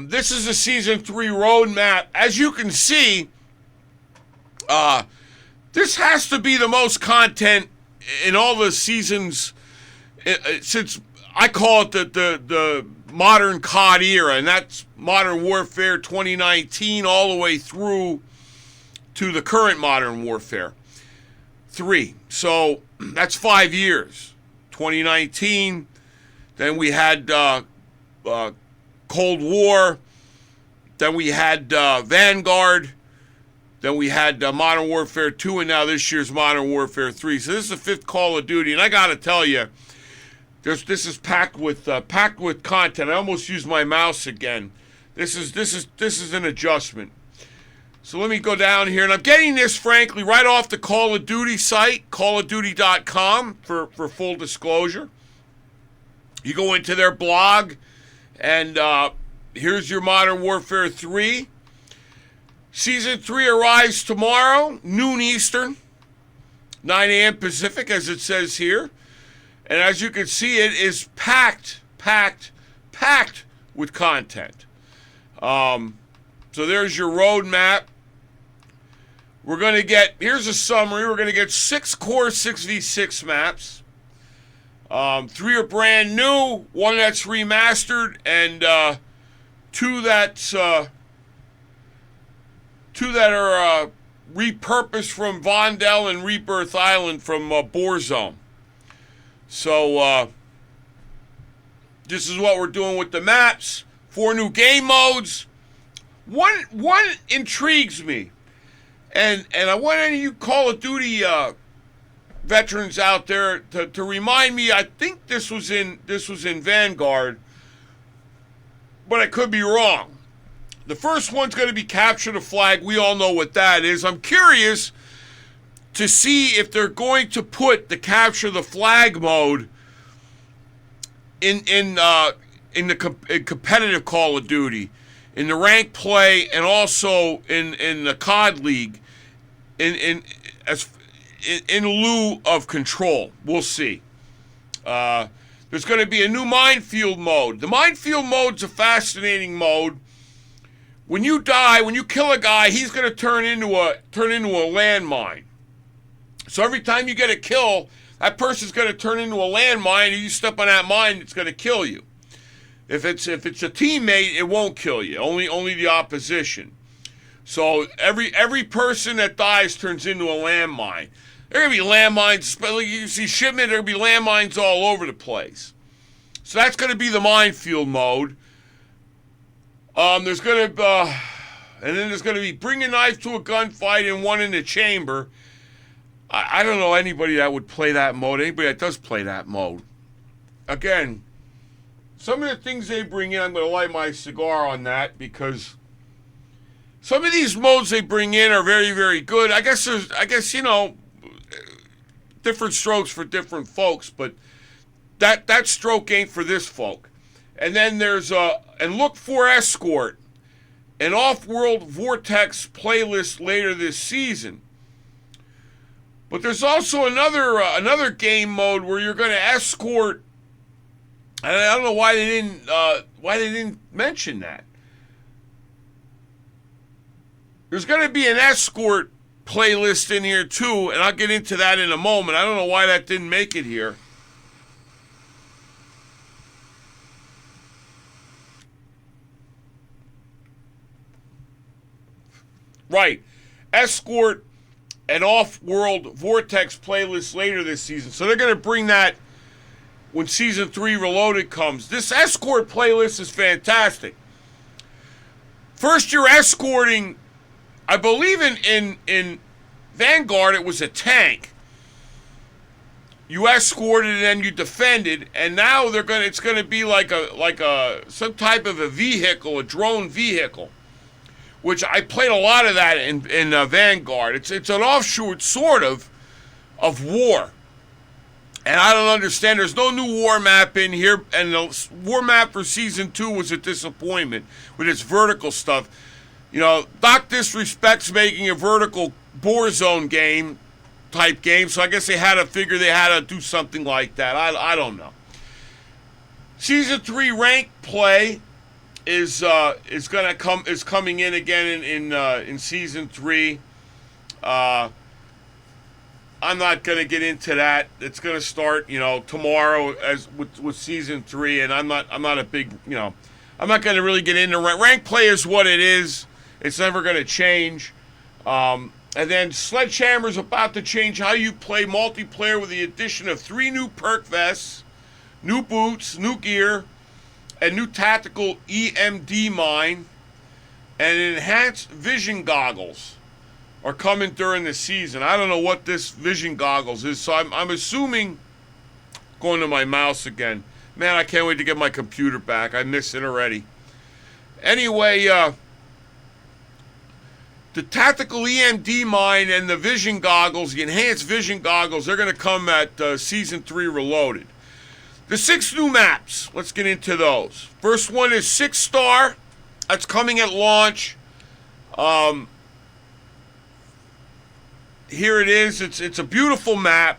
This is a Season 3 roadmap. As you can see, this has to be the most content in all the seasons since I call it the modern COD era, and that's Modern Warfare 2019 all the way through to the current Modern Warfare 3. So that's 5 years. 2019, then we had Cold War, then we had Vanguard, then we had Modern Warfare 2, and now this year's Modern Warfare 3. So this is the 5th Call of Duty, and I got to tell you, this is packed with content. I almost used my mouse again. This is an adjustment. So let me go down here, and I'm getting this, frankly, right off the Call of Duty site, callofduty.com, for full disclosure. You go into their blog, and here's your Modern Warfare 3. Season 3 arrives tomorrow, noon Eastern, 9 a.m. Pacific, as it says here. And as you can see, it is packed with content. So there's your roadmap. We're going to get, here's a summary, we're going to get 6 core 6v6 maps. 3 are brand new, 1 that's remastered, and 2 that are repurposed from Vondel and Rebirth Island from Borezone. So this is what we're doing with the maps. 4 new game modes. One intrigues me, and I want any of you Call of Duty veterans out there to remind me. I think this was in Vanguard, but I could be wrong. The first one's going to be Capture the Flag. We all know what that is. I'm curious to see if they're going to put the Capture the Flag mode in competitive Call of Duty, in the rank play, and also in the COD League, in lieu of Control. We'll see. There's going to be a new minefield mode. The minefield mode's a fascinating mode. When you die, when you kill a guy, he's going to turn into a landmine. So every time you get a kill, that person's going to turn into a landmine, and you step on that mine, it's going to kill you. If it's a teammate, it won't kill you. Only the opposition. So every person that dies turns into a landmine. There are going to be landmines. You see shipment, there are going to be landmines all over the place. So that's going to be the minefield mode. There's going to and then there's going to be bring a knife to a gunfight and 1 in the chamber. I don't know anybody that would play that mode. Anybody that does play that mode. Again, some of the things they bring in, I'm going to light my cigar on that, because some of these modes they bring in are very, very good. I guess different strokes for different folks, but that stroke ain't for this folk. And then there's and look for Escort, an off-world Vortex playlist later this season. But there's also another game mode where you're going to escort. And I don't know why they didn't mention that. There's going to be an escort playlist in here too, and I'll get into that in a moment. I don't know why that didn't make it here. Right. Escort an off-world Vortex playlist later this season. So they're going to bring that when Season 3 Reloaded comes. This Escort playlist is fantastic. First, you're escorting, I believe in Vanguard, it was a tank. You escorted and then you defended, and now it's going to be like some type of a vehicle, a drone vehicle, which I played a lot of that in Vanguard. It's an offshoot sort of war. And I don't understand. There's no new war map in here, and the war map for Season 2 was a disappointment with its vertical stuff. You know, Doc disrespects making a vertical Borezone game, type game, so I guess they had to figure they had to do something like that. I don't know. Season 3 rank play is coming in again in Season 3. I'm not going to get into that. It's going to start, tomorrow as with Season 3, and I'm not a big, I'm not going to really get into rank play is what it is. It's never going to change. And then Sledgehammer's about to change how you play multiplayer with the addition of 3 new perk vests, new boots, new gear, and new tactical EMD mine, and enhanced vision goggles are coming during the season. I don't know what this vision goggles is, so I'm assuming, going to my mouse again. Man, I can't wait to get my computer back. I miss it already. Anyway, the tactical EMD mine and the vision goggles, the enhanced vision goggles, they're going to come at Season 3 Reloaded. The 6 new maps, let's get into those. First one is 6 Star. That's coming at launch. Here it is. It's a beautiful map.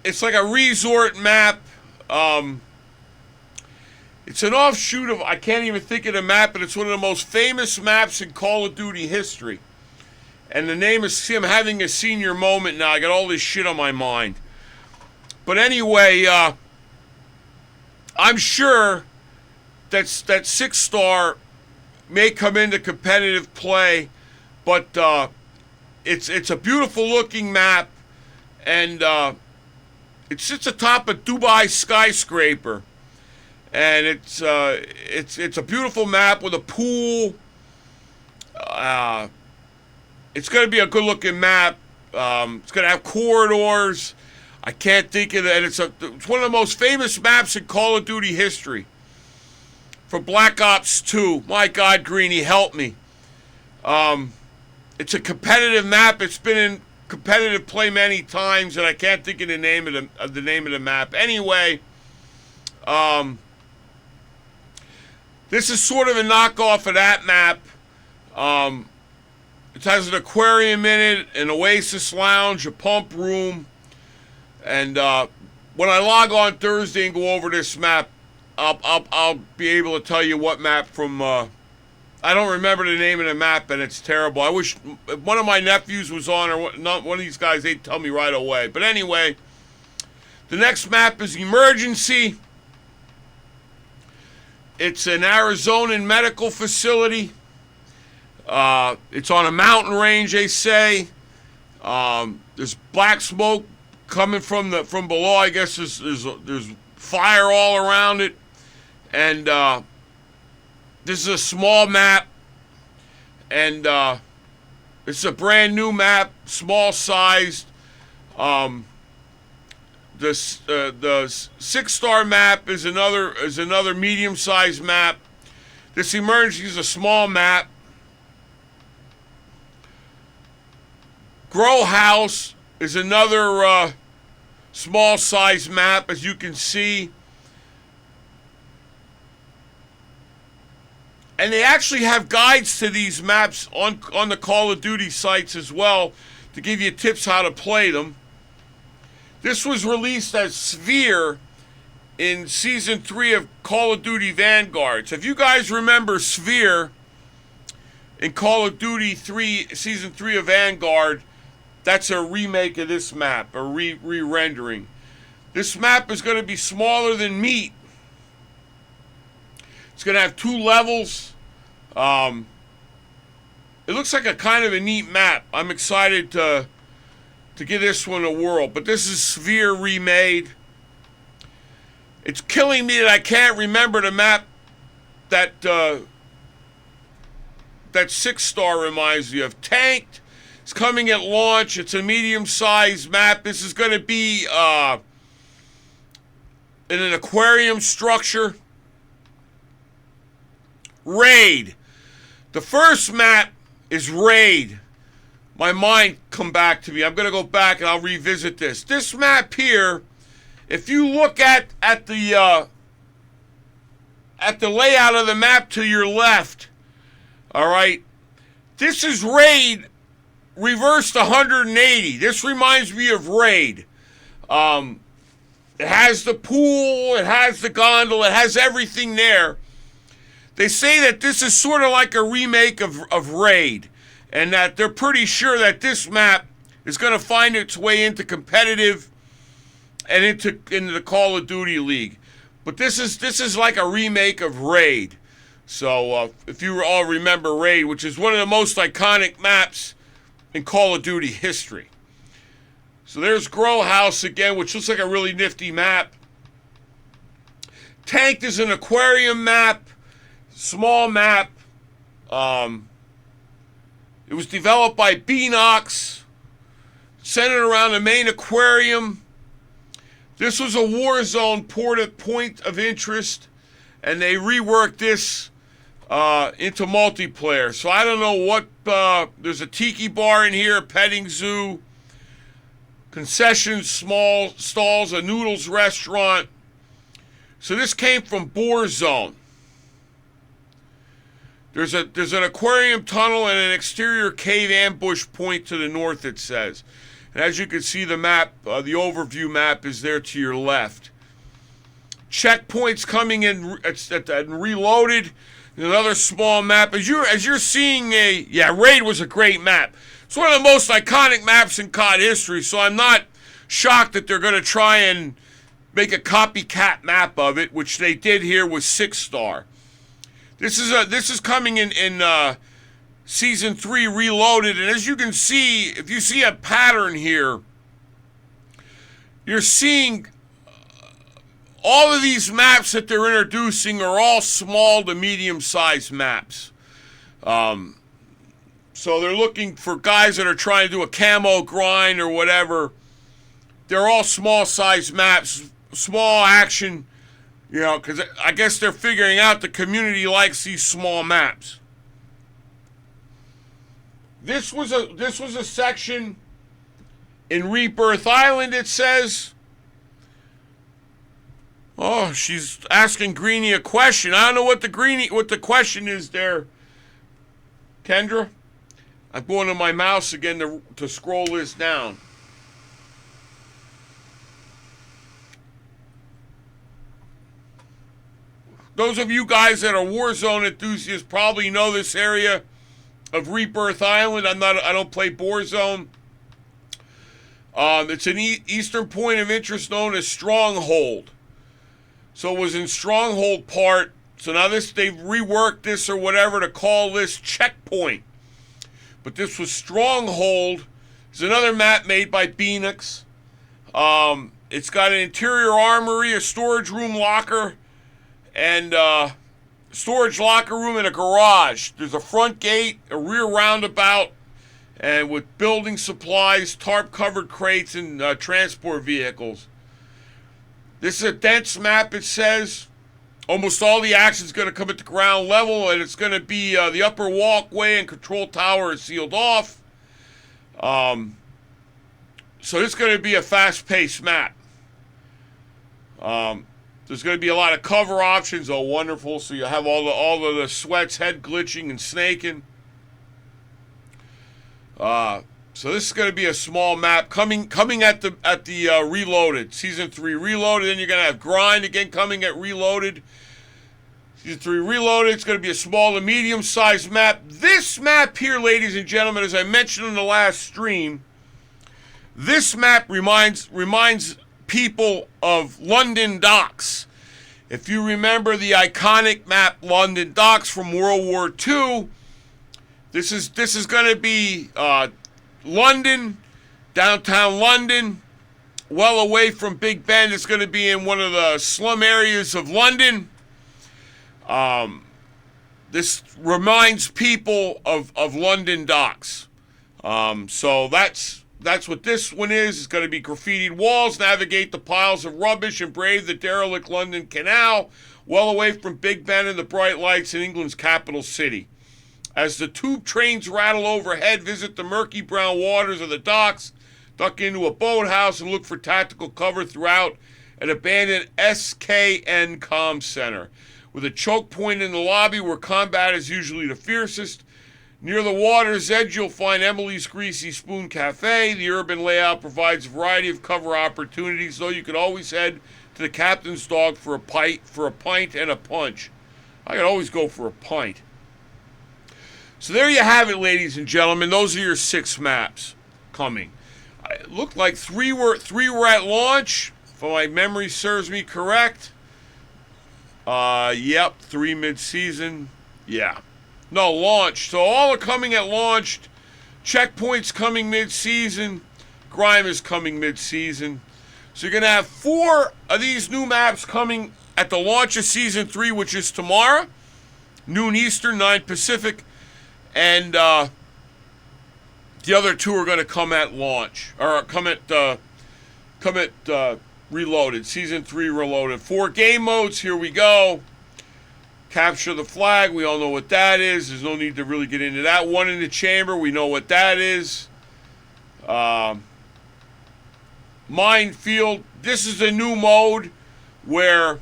It's like a resort map. It's an offshoot of, I can't even think of the map, but it's one of the most famous maps in Call of Duty history. And the name is, see, I'm having a senior moment now. I got all this shit on my mind. But anyway, I'm sure that 6 Star may come into competitive play, but it's a beautiful looking map, and it sits atop a Dubai skyscraper, and it's a beautiful map with a pool. It's going to be a good looking map. It's going to have corridors. I can't think of that. It's one of the most famous maps in Call of Duty history. For Black Ops 2. My God, Greeny, help me. It's a competitive map. It's been in competitive play many times, and I can't think of the name of the map. Anyway, this is sort of a knockoff of that map. It has an aquarium in it, an Oasis lounge, a pump room, and when I log on Thursday and go over this map, I'll be able to tell you what map from. I don't remember the name of the map, and it's terrible. I wish one of my nephews was on, or not one of these guys. They'd tell me right away. But anyway, the next map is Emergency. It's an Arizonan medical facility. It's on a mountain range, they say. There's black smoke coming from below. I guess there's fire all around it. And this is a small map, and this is a brand new map, small sized. The 6 Star map is another medium sized map. This Emergency is a small map. Grow House is another small sized map, as you can see. And they actually have guides to these maps on the Call of Duty sites as well to give you tips how to play them. This was released as Sphere in Season 3 of Call of Duty Vanguard. So if you guys remember Sphere in Call of Duty 3, Season 3 of Vanguard, that's a remake of this map, a re-rendering. This map is going to be smaller than meat. It's going to have 2 levels. It looks like a kind of a neat map. I'm excited to give this one a whirl. But this is Sphere remade. It's killing me that I can't remember the map that 6 Star reminds me of. Tanked. It's coming at launch. It's a medium-sized map. This is going to be in an aquarium structure. Raid. The first map is Raid. My mind come back to me. I'm going to go back and I'll revisit this. This map here, if you look at the layout of the map to your left, all right, this is Raid reversed 180. This reminds me of Raid. It has the pool, it has the gondola, it has everything there. They say that this is sort of like a remake of Raid, and that they're pretty sure that this map is going to find its way into competitive and into the Call of Duty League. But this is like a remake of Raid. So if you all remember Raid, which is one of the most iconic maps in Call of Duty history. So there's Grow House again, which looks like a really nifty map. Tanked is an aquarium map, small map. It was developed by Beanox, centered around the main aquarium. This was a Warzone point of interest, and they reworked this into multiplayer. So I don't know what, there's a tiki bar in here, a petting zoo, concessions, small stalls, a noodles restaurant. So this came from Borezone. There's an aquarium tunnel and an exterior cave ambush point to the north, it says. And as you can see, the map, the overview map is there to your left. Checkpoints coming in and reloaded. Another small map. As you're seeing Raid was a great map. It's one of the most iconic maps in COD history, so I'm not shocked that they're going to try and make a copycat map of it, which they did here with 6-star. This is coming in Season 3 Reloaded, and as you can see, if you see a pattern here, you're seeing all of these maps that they're introducing are all small to medium-sized maps. So they're looking for guys that are trying to do a camo grind or whatever. They're all small-sized maps, small action, because I guess they're figuring out the community likes these small maps. This was a section in Rebirth Island, it says. Oh, she's asking Greenie a question. I don't know what the question is there, Kendra. I'm going to my mouse again to scroll this down. Those of you guys that are Warzone enthusiasts probably know this area of Rebirth Island. I don't play Borezone. It's an eastern point of interest known as Stronghold. So it was in Stronghold part. So now they've reworked this or whatever to call this Checkpoint. But this was Stronghold. It's another map made by Beanox. It's got an interior armory, a storage room locker, and storage locker room and a garage. There's a front gate, a rear roundabout, and with building supplies, tarp-covered crates, and transport vehicles. This is a dense map, it says. Almost all the action is going to come at the ground level, and it's going to be the upper walkway and control tower is sealed off. So it's going to be a fast-paced map. There's going to be a lot of cover options. Oh, wonderful! So you have all of the sweats, head glitching, and snaking. So this is going to be a small map coming at the Reloaded Season 3 Reloaded. Then you're going to have Grind again coming at Reloaded. Season 3 Reloaded. It's going to be a small to medium-sized map. This map here, ladies and gentlemen, as I mentioned in the last stream, this map reminds people of London Docks. If you remember the iconic map London Docks from World War II, this is going to be London, downtown London, well away from Big Ben. It's going to be in one of the slum areas of London. This reminds people of London Docks. So that's what this one is. It's going to be graffitied walls, navigate the piles of rubbish, and brave the derelict London Canal, well away from Big Ben and the bright lights in England's capital city. As the tube trains rattle overhead, visit the murky brown waters of the docks, duck into a boathouse, and look for tactical cover throughout an abandoned SKN comm center. With a choke point in the lobby where combat is usually the fiercest. Near the water's edge, you'll find Emily's Greasy Spoon Cafe. The urban layout provides a variety of cover opportunities, though you can always head to the Captain's Dog for a pint and a punch. I could always go for a pint. So there you have it, ladies and gentlemen. Those are your 6 maps coming. It looked like three were at launch, if my memory serves me correct. Yep, 3 mid-season. Yeah. No, launch. So all are coming at launched. Checkpoint's coming mid-season. Grime is coming mid-season. So you're going to have 4 of these new maps coming at the launch of Season 3, which is tomorrow. Noon Eastern, 9 Pacific. And the other 2 are going to come at launch. Or come at Reloaded. Season 3 Reloaded. 4 game modes. Here we go. Capture the flag, we all know what that is. There's no need to really get into that. 1 in the chamber, we know what that is. Minefield, this is a new mode where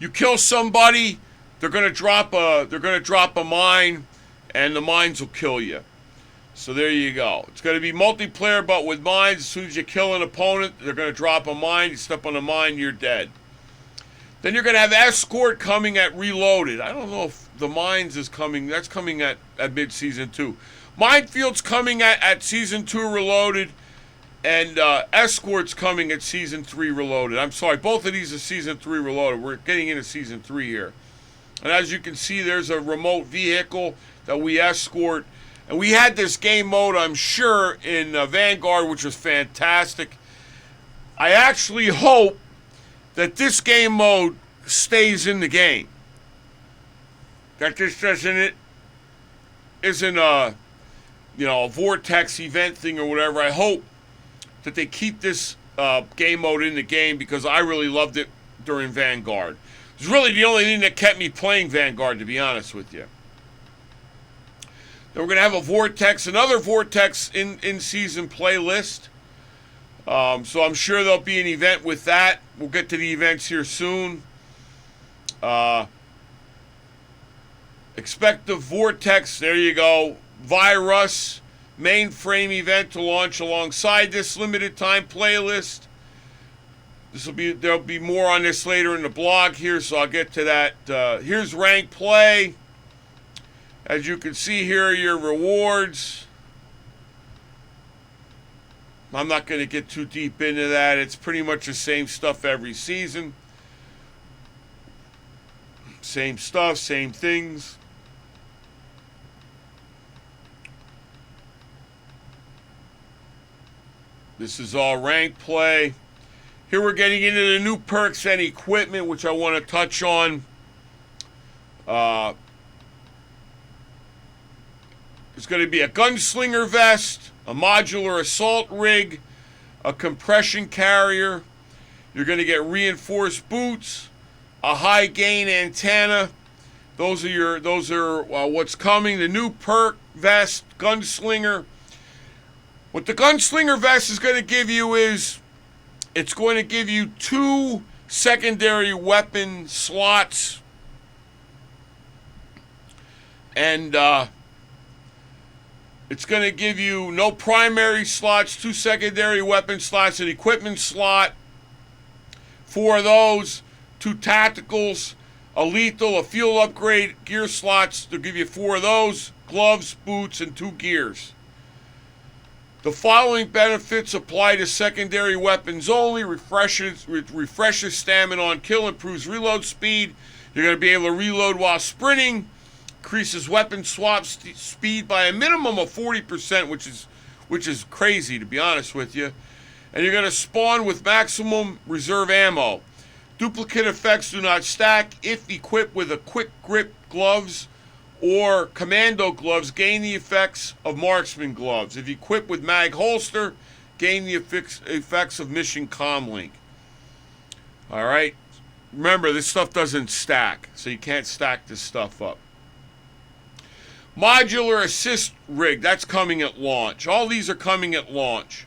you kill somebody, they're gonna drop a mine, and the mines will kill you. So there you go. It's gonna be multiplayer, but with mines. As soon as you kill an opponent, they're gonna drop a mine. You step on a mine, you're dead. Then you're going to have Escort coming at Reloaded. I don't know if the Mines is coming. That's coming at mid-season 2. Minefield's coming at Season 2 Reloaded. And Escort's coming at Season 3 Reloaded. I'm sorry, both of these are Season 3 Reloaded. We're getting into Season 3 here. And as you can see, there's a remote vehicle that we escort. And we had this game mode, I'm sure, in Vanguard, which was fantastic. I actually hope that this game mode stays in the game. That this isn't a Vortex Event thing or whatever. I hope that they keep this game mode in the game because I really loved it during Vanguard. It's really the only thing that kept me playing Vanguard, to be honest with you. Then we're going to have another Vortex in-season playlist. So I'm sure there'll be an event with that. We'll get to the events here soon. Expect the Vortex, there you go, Virus mainframe event to launch alongside this limited time playlist. There'll be more on this later in the blog here, so I'll get to that. Here's rank play. As you can see, here are your rewards. I'm not going to get too deep into that. It's pretty much the same stuff every season. Same stuff, same things. This is all rank play. Here we're getting into the new perks and equipment, which I want to touch on. There's going to be a gunslinger vest, a modular assault rig, a compression carrier. You're going to get reinforced boots, a high gain antenna. Those are what's coming. The new perk vest, gunslinger. What the gunslinger vest is going to give you is it's going to give you 2 secondary weapon slots, and it's going to give you no primary slots, 2 secondary weapon slots, an equipment slot, 4 of those, 2 tacticals, a lethal, a fuel upgrade, gear slots. They'll give you 4 of those, gloves, boots, and 2 gears. The following benefits apply to secondary weapons only. Refreshes stamina on kill, improves reload speed. You're going to be able to reload while sprinting. Increases weapon swap speed by a minimum of 40%, which is crazy, to be honest with you. And you're going to spawn with maximum reserve ammo. Duplicate effects do not stack. If equipped with a quick grip gloves or commando gloves, gain the effects of marksman gloves. If equipped with mag holster, gain the effects of mission comlink. All right. Remember, this stuff doesn't stack, so you can't stack this stuff up. Modular assist rig, that's coming at launch. All these are coming at launch.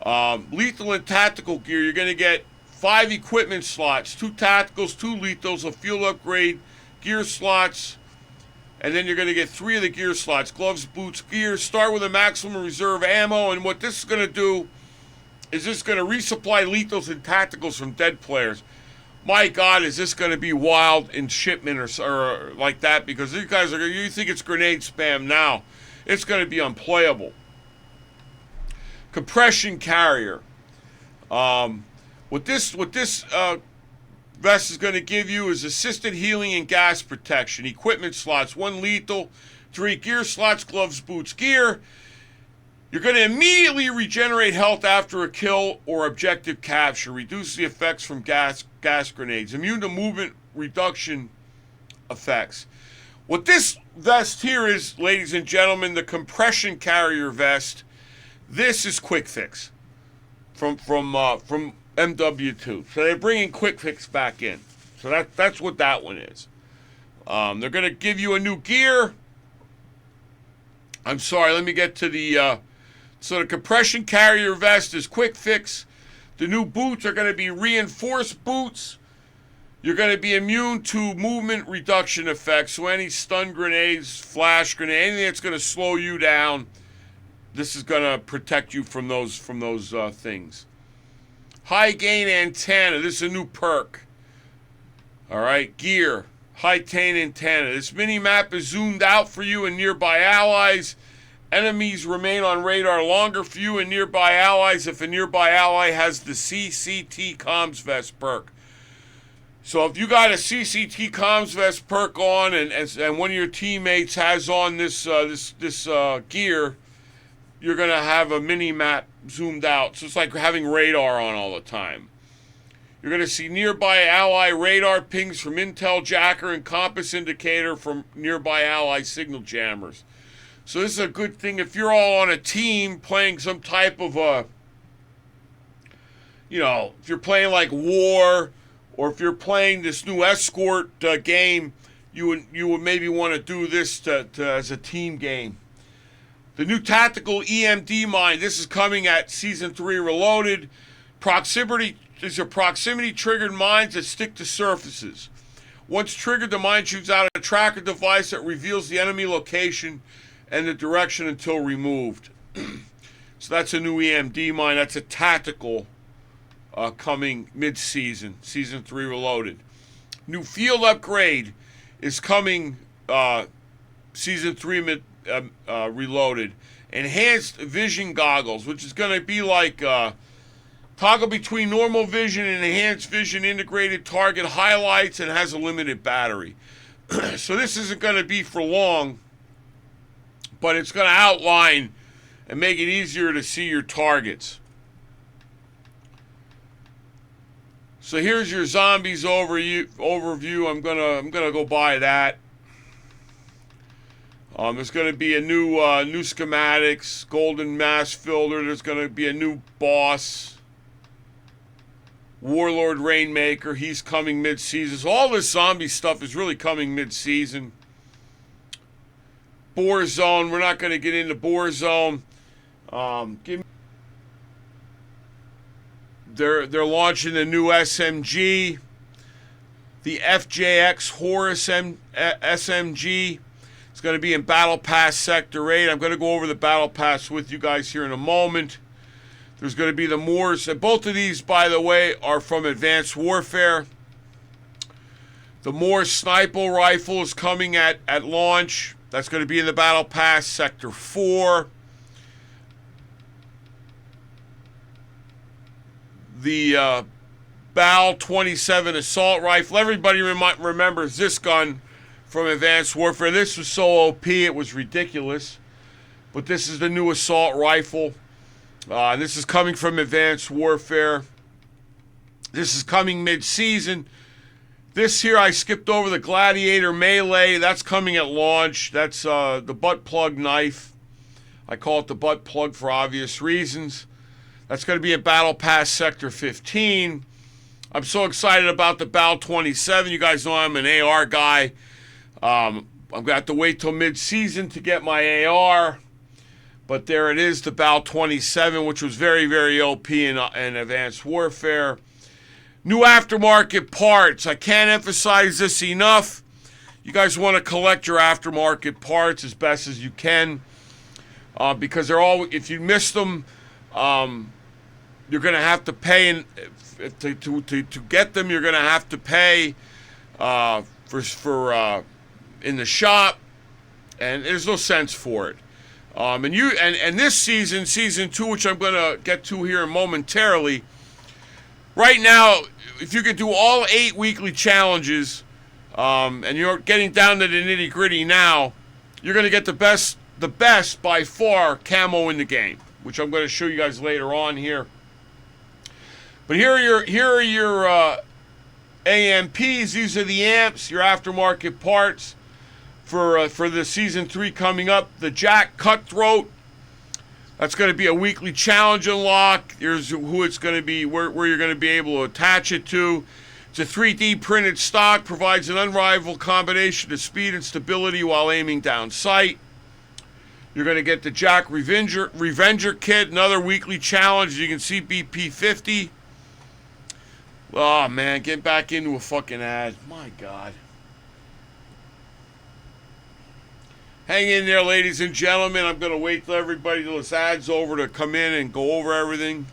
Lethal and tactical gear, you're going to get 5 equipment slots, 2 tacticals, 2 lethals, a fuel upgrade, gear slots, and then you're going to get 3 of the gear slots, gloves, boots, gear. Start with a maximum reserve ammo, and what this is going to do is this going to resupply lethals and tacticals from dead players. My God, is this going to be wild in shipment or like that? Because these guys are, you think it's grenade spam now. It's going to be unplayable. Compression carrier. What this vest is going to give you is assisted healing and gas protection. Equipment slots, 1 lethal, 3 gear slots, gloves, boots, gear. You're going to immediately regenerate health after a kill or objective capture. Reduce the effects from gas grenades. Immune to movement reduction effects. What this vest here is, ladies and gentlemen, the compression carrier vest. This is Quick Fix from MW2. So they're bringing Quick Fix back in. So that's what that one is. They're going to give you a new gear. I'm sorry, let me get to the... So the compression carrier vest is Quick Fix. The new boots are going to be reinforced boots. You're going to be immune to movement reduction effects. So any stun grenades, flash grenade, anything that's going to slow you down, this is going to protect you from those things. High gain antenna. This is a new perk. All right, gear. High gain antenna. This mini map is zoomed out for you and nearby allies. Enemies remain on radar longer for you and nearby allies if a nearby ally has the CCT comms vest perk. So if you got a CCT comms vest perk on and one of your teammates has on this gear, you're going to have a mini map zoomed out. So it's like having radar on all the time. You're going to see nearby ally radar pings from intel jacker and compass indicator from nearby ally signal jammers. So this is a good thing if you're all on a team playing some type of if you're playing like war, or if you're playing this new escort game, you would maybe want to do this to as a team game. The new tactical EMD mine. This is coming at Season 3 Reloaded. These are proximity triggered mines that stick to surfaces. Once triggered, the mine shoots out a tracker device that reveals the enemy location and the direction until removed. So that's a new EMD mine. That's a tactical coming mid-season, Season 3 Reloaded. New field upgrade is coming Season 3 Reloaded. Enhanced vision goggles, which is going to be like toggle between normal vision and enhanced vision, integrated target highlights, and has a limited battery. So this isn't going to be for long, but it's going to outline and make it easier to see your targets. So here's your zombies overview. I'm gonna go buy that. There's going to be a new schematics, golden mass filter. There's going to be a new boss, Warlord Rainmaker. He's coming mid-season. So all this zombie stuff is really coming mid-season. Borezone. We're not going to get into Borezone. They're launching the new SMG, the FJX Horus SMG. It's going to be in Battlepass Sector 8. I'm going to go over the Battlepass with you guys here in a moment. There's going to be the Moors. And both of these, by the way, are from Advanced Warfare. The Moor Sniper Rifle is coming at launch. That's going to be in the Battlepass Sector 4. The BAL 27 Assault Rifle. Everybody remembers this gun from Advanced Warfare. This was so OP, it was ridiculous. But this is the new assault rifle. This is coming from Advanced Warfare. This is coming mid-season. This here, I skipped over the Gladiator Melee. That's coming at launch. That's the butt plug knife. I call it the butt plug for obvious reasons. That's going to be at Battle Pass Sector 15. I'm so excited about the BAL 27. You guys know I'm an AR guy. I'm going to have to wait till mid-season to get my AR. But there it is, the BAL 27, which was very, very OP in Advanced Warfare. New aftermarket parts. I can't emphasize this enough. You guys want to collect your aftermarket parts as best as you can. Because they're all, if you miss them, you're going to have to pay. To get them, you're going to have to pay for in the shop. And there's no sense for it. And this season 2, which I'm going to get to here momentarily, right now, if you could do all 8 weekly challenges, and you're getting down to the nitty gritty now, you're going to get the best by far camo in the game, which I'm going to show you guys later on here. But here are your AMPs. These are the amps, your aftermarket parts. For the season 3 coming up, the Jack Cutthroat. That's going to be a weekly challenge unlock. Here's who it's going to be, where you're going to be able to attach it to. It's a 3D printed stock, provides an unrivaled combination of speed and stability while aiming down sight. You're going to get the Jack Revenger kit, another weekly challenge. You can see BP 50. Oh man, get back into a fucking ad. My God. Hang in there, ladies and gentlemen. I'm going to wait till everybody, till this ad's over, to come in and go over everything.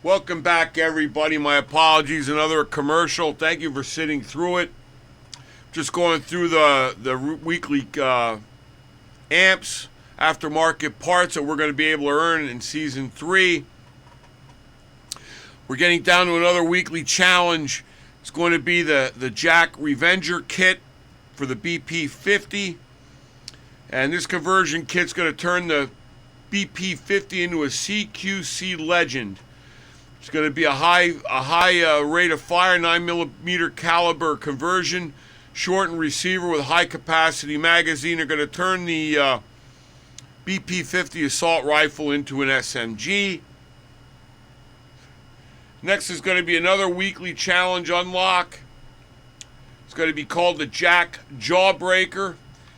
Welcome back, everybody. My apologies, another commercial. Thank you for sitting through it. Just going through the weekly amps, aftermarket parts that we're going to be able to earn in Season 3. We're getting down to another weekly challenge. It's going to be the Jack Revenger kit for the BP 50. And this conversion kit's going to turn the BP 50 into a CQC Legend. It's going to be a high rate of fire, 9mm caliber conversion, shortened receiver with high capacity magazine. They're going to turn the BP 50 assault rifle into an SMG. Next is going to be another weekly challenge unlock. It's going to be called the Jack Jawbreaker.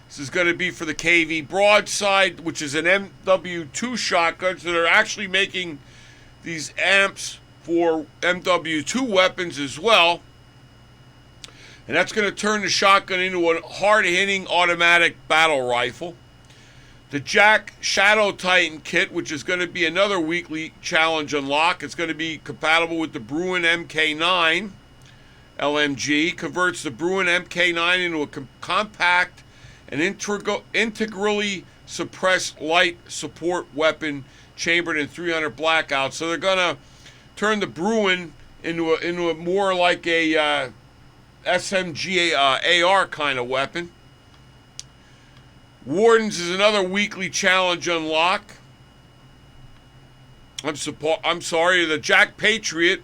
This is going to be for the KV Broadside, which is an MW2 shotgun. So they're actually making these amps for MW2 weapons as well. And that's going to turn the shotgun into a hard-hitting automatic battle rifle. The Jack Shadow Titan kit, which is going to be another weekly challenge unlock. It's going to be compatible with the Bruin MK9 LMG. Converts the Bruin MK9 into a compact and integrally suppressed light support weapon chambered in 300 blackout. So they're gonna turn the Bruin into a more like a SMG AR kind of weapon. Wardens is another weekly challenge unlock. I'm sorry. The Jack Patriot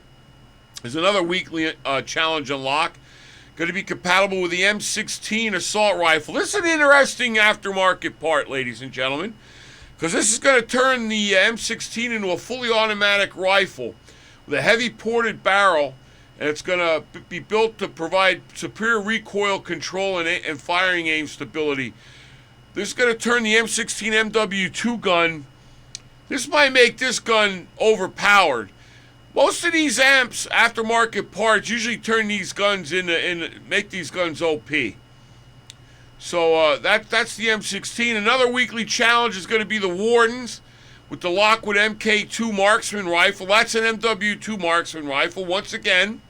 is another weekly challenge unlock. Going to be compatible with the M16 assault rifle. This is an interesting aftermarket part, ladies and gentlemen, because this is going to turn the M16 into a fully automatic rifle with a heavy ported barrel and it's going to be built to provide superior recoil control and firing aim stability. This is going to turn the M16 MW2 gun. This might make this gun overpowered. Most of these amps, aftermarket parts, usually turn these guns make these guns OP. So that's the M16. Another weekly challenge is going to be the Wardens with the Lockwood MK2 marksman rifle. That's an MW2 marksman rifle. Once again,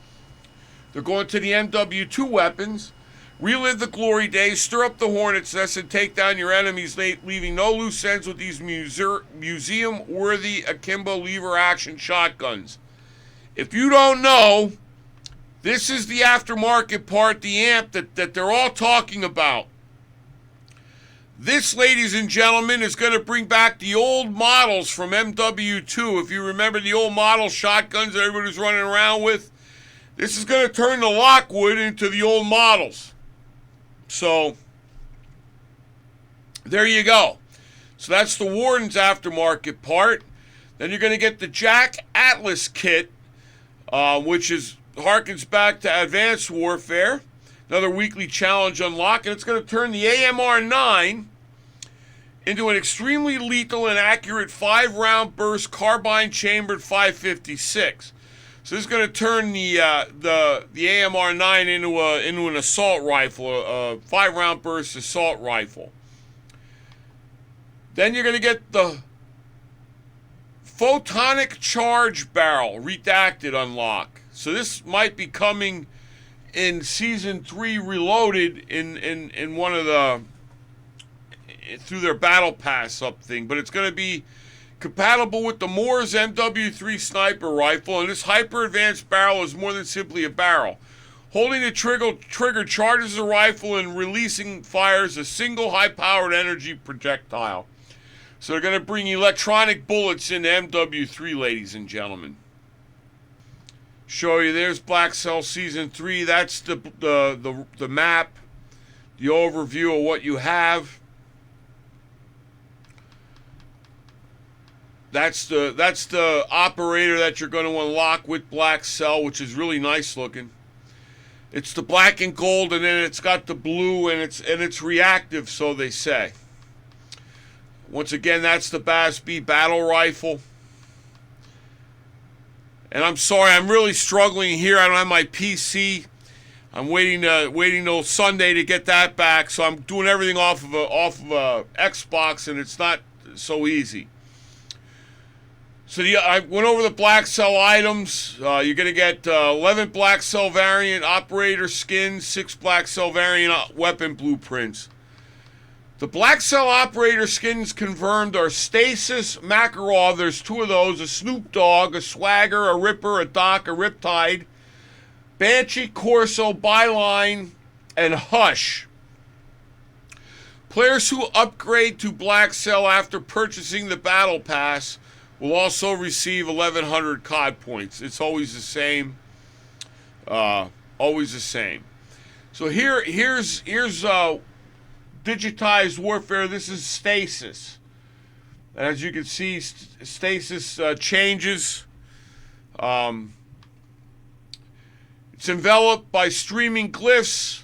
they're going to the MW2 weapons. Relive the glory days, stir up the hornet's nest, and take down your enemies, leaving no loose ends with these museum-worthy akimbo lever-action shotguns. If you don't know, this is the aftermarket part, the amp that they're all talking about. This, ladies and gentlemen, is going to bring back the old models from MW2. If you remember the old model shotguns that everybody was running around with, this is going to turn the Lockwood into the old models. So, there you go. So that's the Warden's aftermarket part. Then you're going to get the Jack Atlas kit, which harkens back to Advanced Warfare. Another weekly challenge unlock, and it's going to turn the AMR-9 into an extremely lethal and accurate 5-round burst carbine chambered 5.56. So this is going to turn the AMR-9 into an assault rifle, a 5-round burst assault rifle. Then you're going to get the Photonic Charge Barrel Redacted unlock. So this might be coming in Season 3 Reloaded in one of the through their Battle Pass up thing, but it's going to be compatible with the Moore's MW3 sniper rifle, and this hyper-advanced barrel is more than simply a barrel. Holding the trigger charges the rifle and releasing fires a single high-powered energy projectile. So they're going to bring electronic bullets into MW3, ladies and gentlemen. Show you, there's Blackcell Season 3. That's the map, the overview of what you have. That's the operator that you're going to unlock with Blackcell, which is really nice looking. It's the black and gold, and then it's got the blue, and it's reactive, so they say. Once again, that's the BAS-B battle rifle. And I'm sorry, I'm really struggling here. I don't have my PC. I'm waiting till Sunday to get that back, so I'm doing everything off of a Xbox, and it's not so easy. So I went over the Blackcell items. You're going to get 11 Blackcell variant operator skins, 6 Blackcell variant weapon blueprints. The Blackcell operator skins confirmed are Stasis, Makarov, there's 2 of those, a Snoop Dogg, a Swagger, a Ripper, a Doc, a Riptide, Banshee, Corso, Byline, and Hush. Players who upgrade to Blackcell after purchasing the Battle Pass will also receive 1,100 COD points. It's always the same. Always the same. So here's digitized warfare. This is Stasis. As you can see, Stasis changes. It's enveloped by streaming glyphs,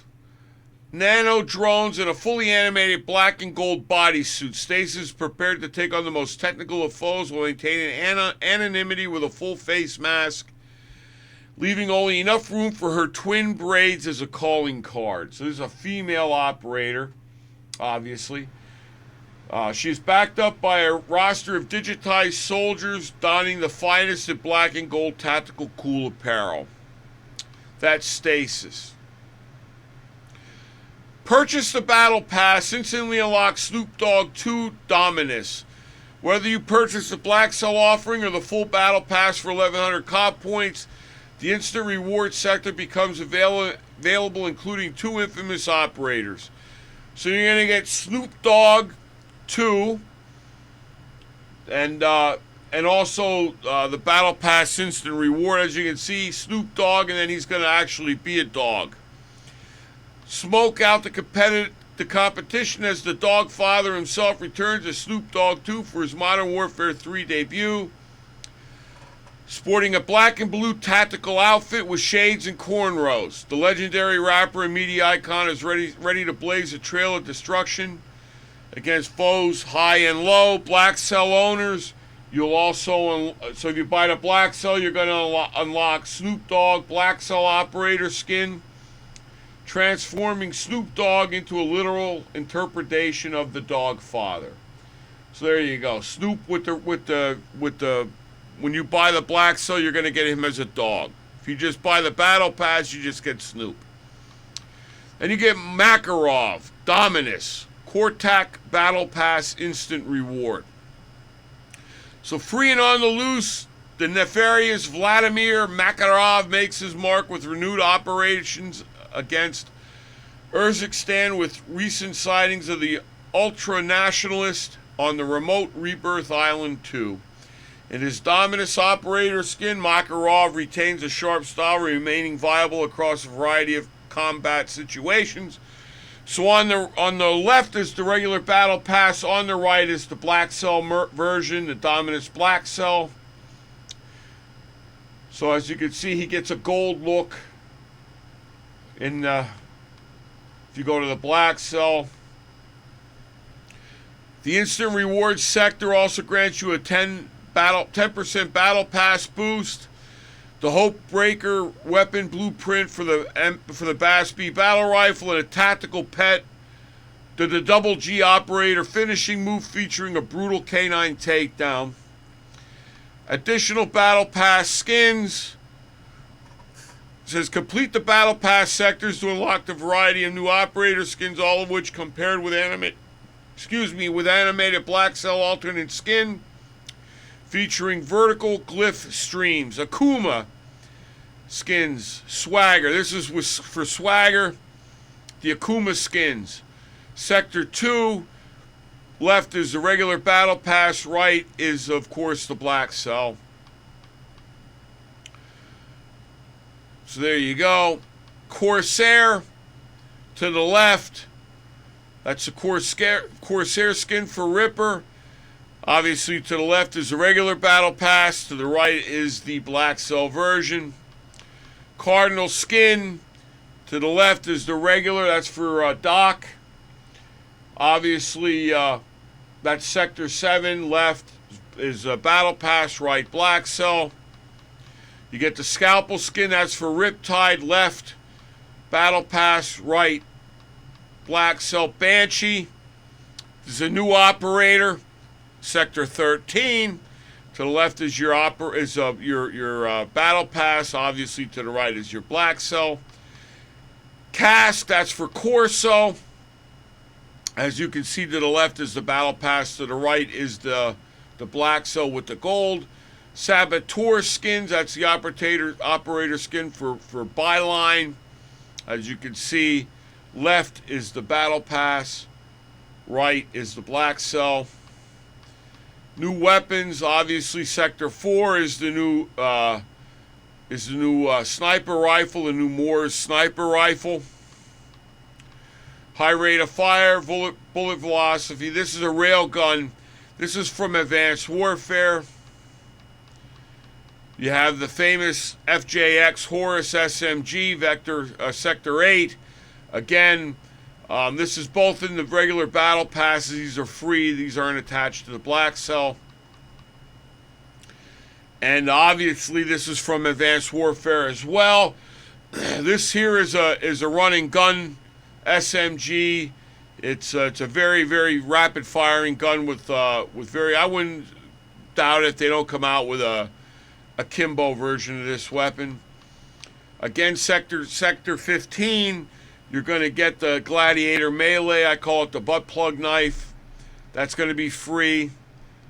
nano drones, and a fully animated black and gold bodysuit. Stasis is prepared to take on the most technical of foes while maintaining anonymity with a full face mask, leaving only enough room for her twin braids as a calling card. So this is a female operator, obviously. She is backed up by a roster of digitized soldiers donning the finest in black and gold tactical cool apparel. That's Stasis. Purchase the Battle Pass, instantly unlock Snoop Dogg 2 Dominus. Whether you purchase the Blackcell offering or the full Battle Pass for 1,100 COD points, the instant reward sector becomes available, including 2 infamous operators. So you're going to get Snoop Dogg 2 and also the Battle Pass instant reward. As you can see, Snoop Dogg, and then he's going to actually be a dog. Smoke out the competition as the Dog Father himself returns as Snoop Dogg 2 for his Modern Warfare 3 debut. Sporting a black and blue tactical outfit with shades and cornrows, the legendary rapper and media icon is ready to blaze a trail of destruction against foes high and low. Blackcell owners, you'll also, so if you buy the Blackcell, you're going to unlock Snoop Dogg Blackcell operator skin, transforming Snoop Dogg into a literal interpretation of the Dog Father. So there you go. Snoop with the when you buy the Blackcell, you're going to get him as a dog. If you just buy the Battle Pass, you just get Snoop. And you get Makarov, Dominus, Cortac Battle Pass instant reward. So free and on the loose, the nefarious Vladimir Makarov makes his mark with renewed operations against Urzikstan with recent sightings of the ultra-nationalist on the remote Rebirth Island 2. In his Dominus operator skin, Makarov retains a sharp style, remaining viable across a variety of combat situations. So on the left is the regular Battle Pass, on the right is the Blackcell version, the Dominus Blackcell. So as you can see, he gets a gold look. If you go to the Blackcell, the instant rewards sector also grants you a 10% Battle Pass boost. The Hope Breaker weapon blueprint for the Bass B battle rifle, and a tactical pet, the Double G operator finishing move featuring a brutal canine takedown. Additional Battle Pass skins. It says complete the Battle Pass sectors to unlock the variety of new operator skins, all of which compared with animated Blackcell alternate skin, featuring vertical glyph streams, Akuma skins, swagger. This is for swagger, the Akuma skins. Sector 2, left is the regular Battle Pass, right is, of course, the Blackcell. So there you go. Corsair to the left. That's the Corsair skin for Ripper. Obviously, to the left is the regular Battle Pass. To the right is the Blackcell version. Cardinal skin. To the left is the regular. That's for Doc. Obviously, that's Sector 7. Left is Battle Pass. Right, Blackcell. You get the Scalpel skin. That's for Riptide. Left, Battle Pass. Right, Blackcell. Banshee. This is a new operator. Sector 13. To the left is your Battle Pass. Obviously, to the right is your Blackcell. Cask, that's for Corso. As you can see, to the left is the Battle Pass. To the right is the Blackcell with the gold. Saboteur skins, that's the operator skin for Byline. As you can see, left is the Battle Pass. Right is the Blackcell. New weapons, obviously Sector 4 is the new sniper rifle, the new Moores sniper rifle. High rate of fire, bullet velocity. This is a railgun. This is from Advanced Warfare. You have the famous FJX Horus SMG Vector Sector 8. Again, this is both in the regular Battle Passes. These are free. These aren't attached to the Blackcell. And obviously, this is from Advanced Warfare as well. This here is a running gun SMG. It's a very, very rapid firing gun with very. I wouldn't doubt if they don't come out with a Kimbo version of this weapon. Again, Sector 15. You're going to get the Gladiator Melee. I call it the butt plug knife. That's going to be free.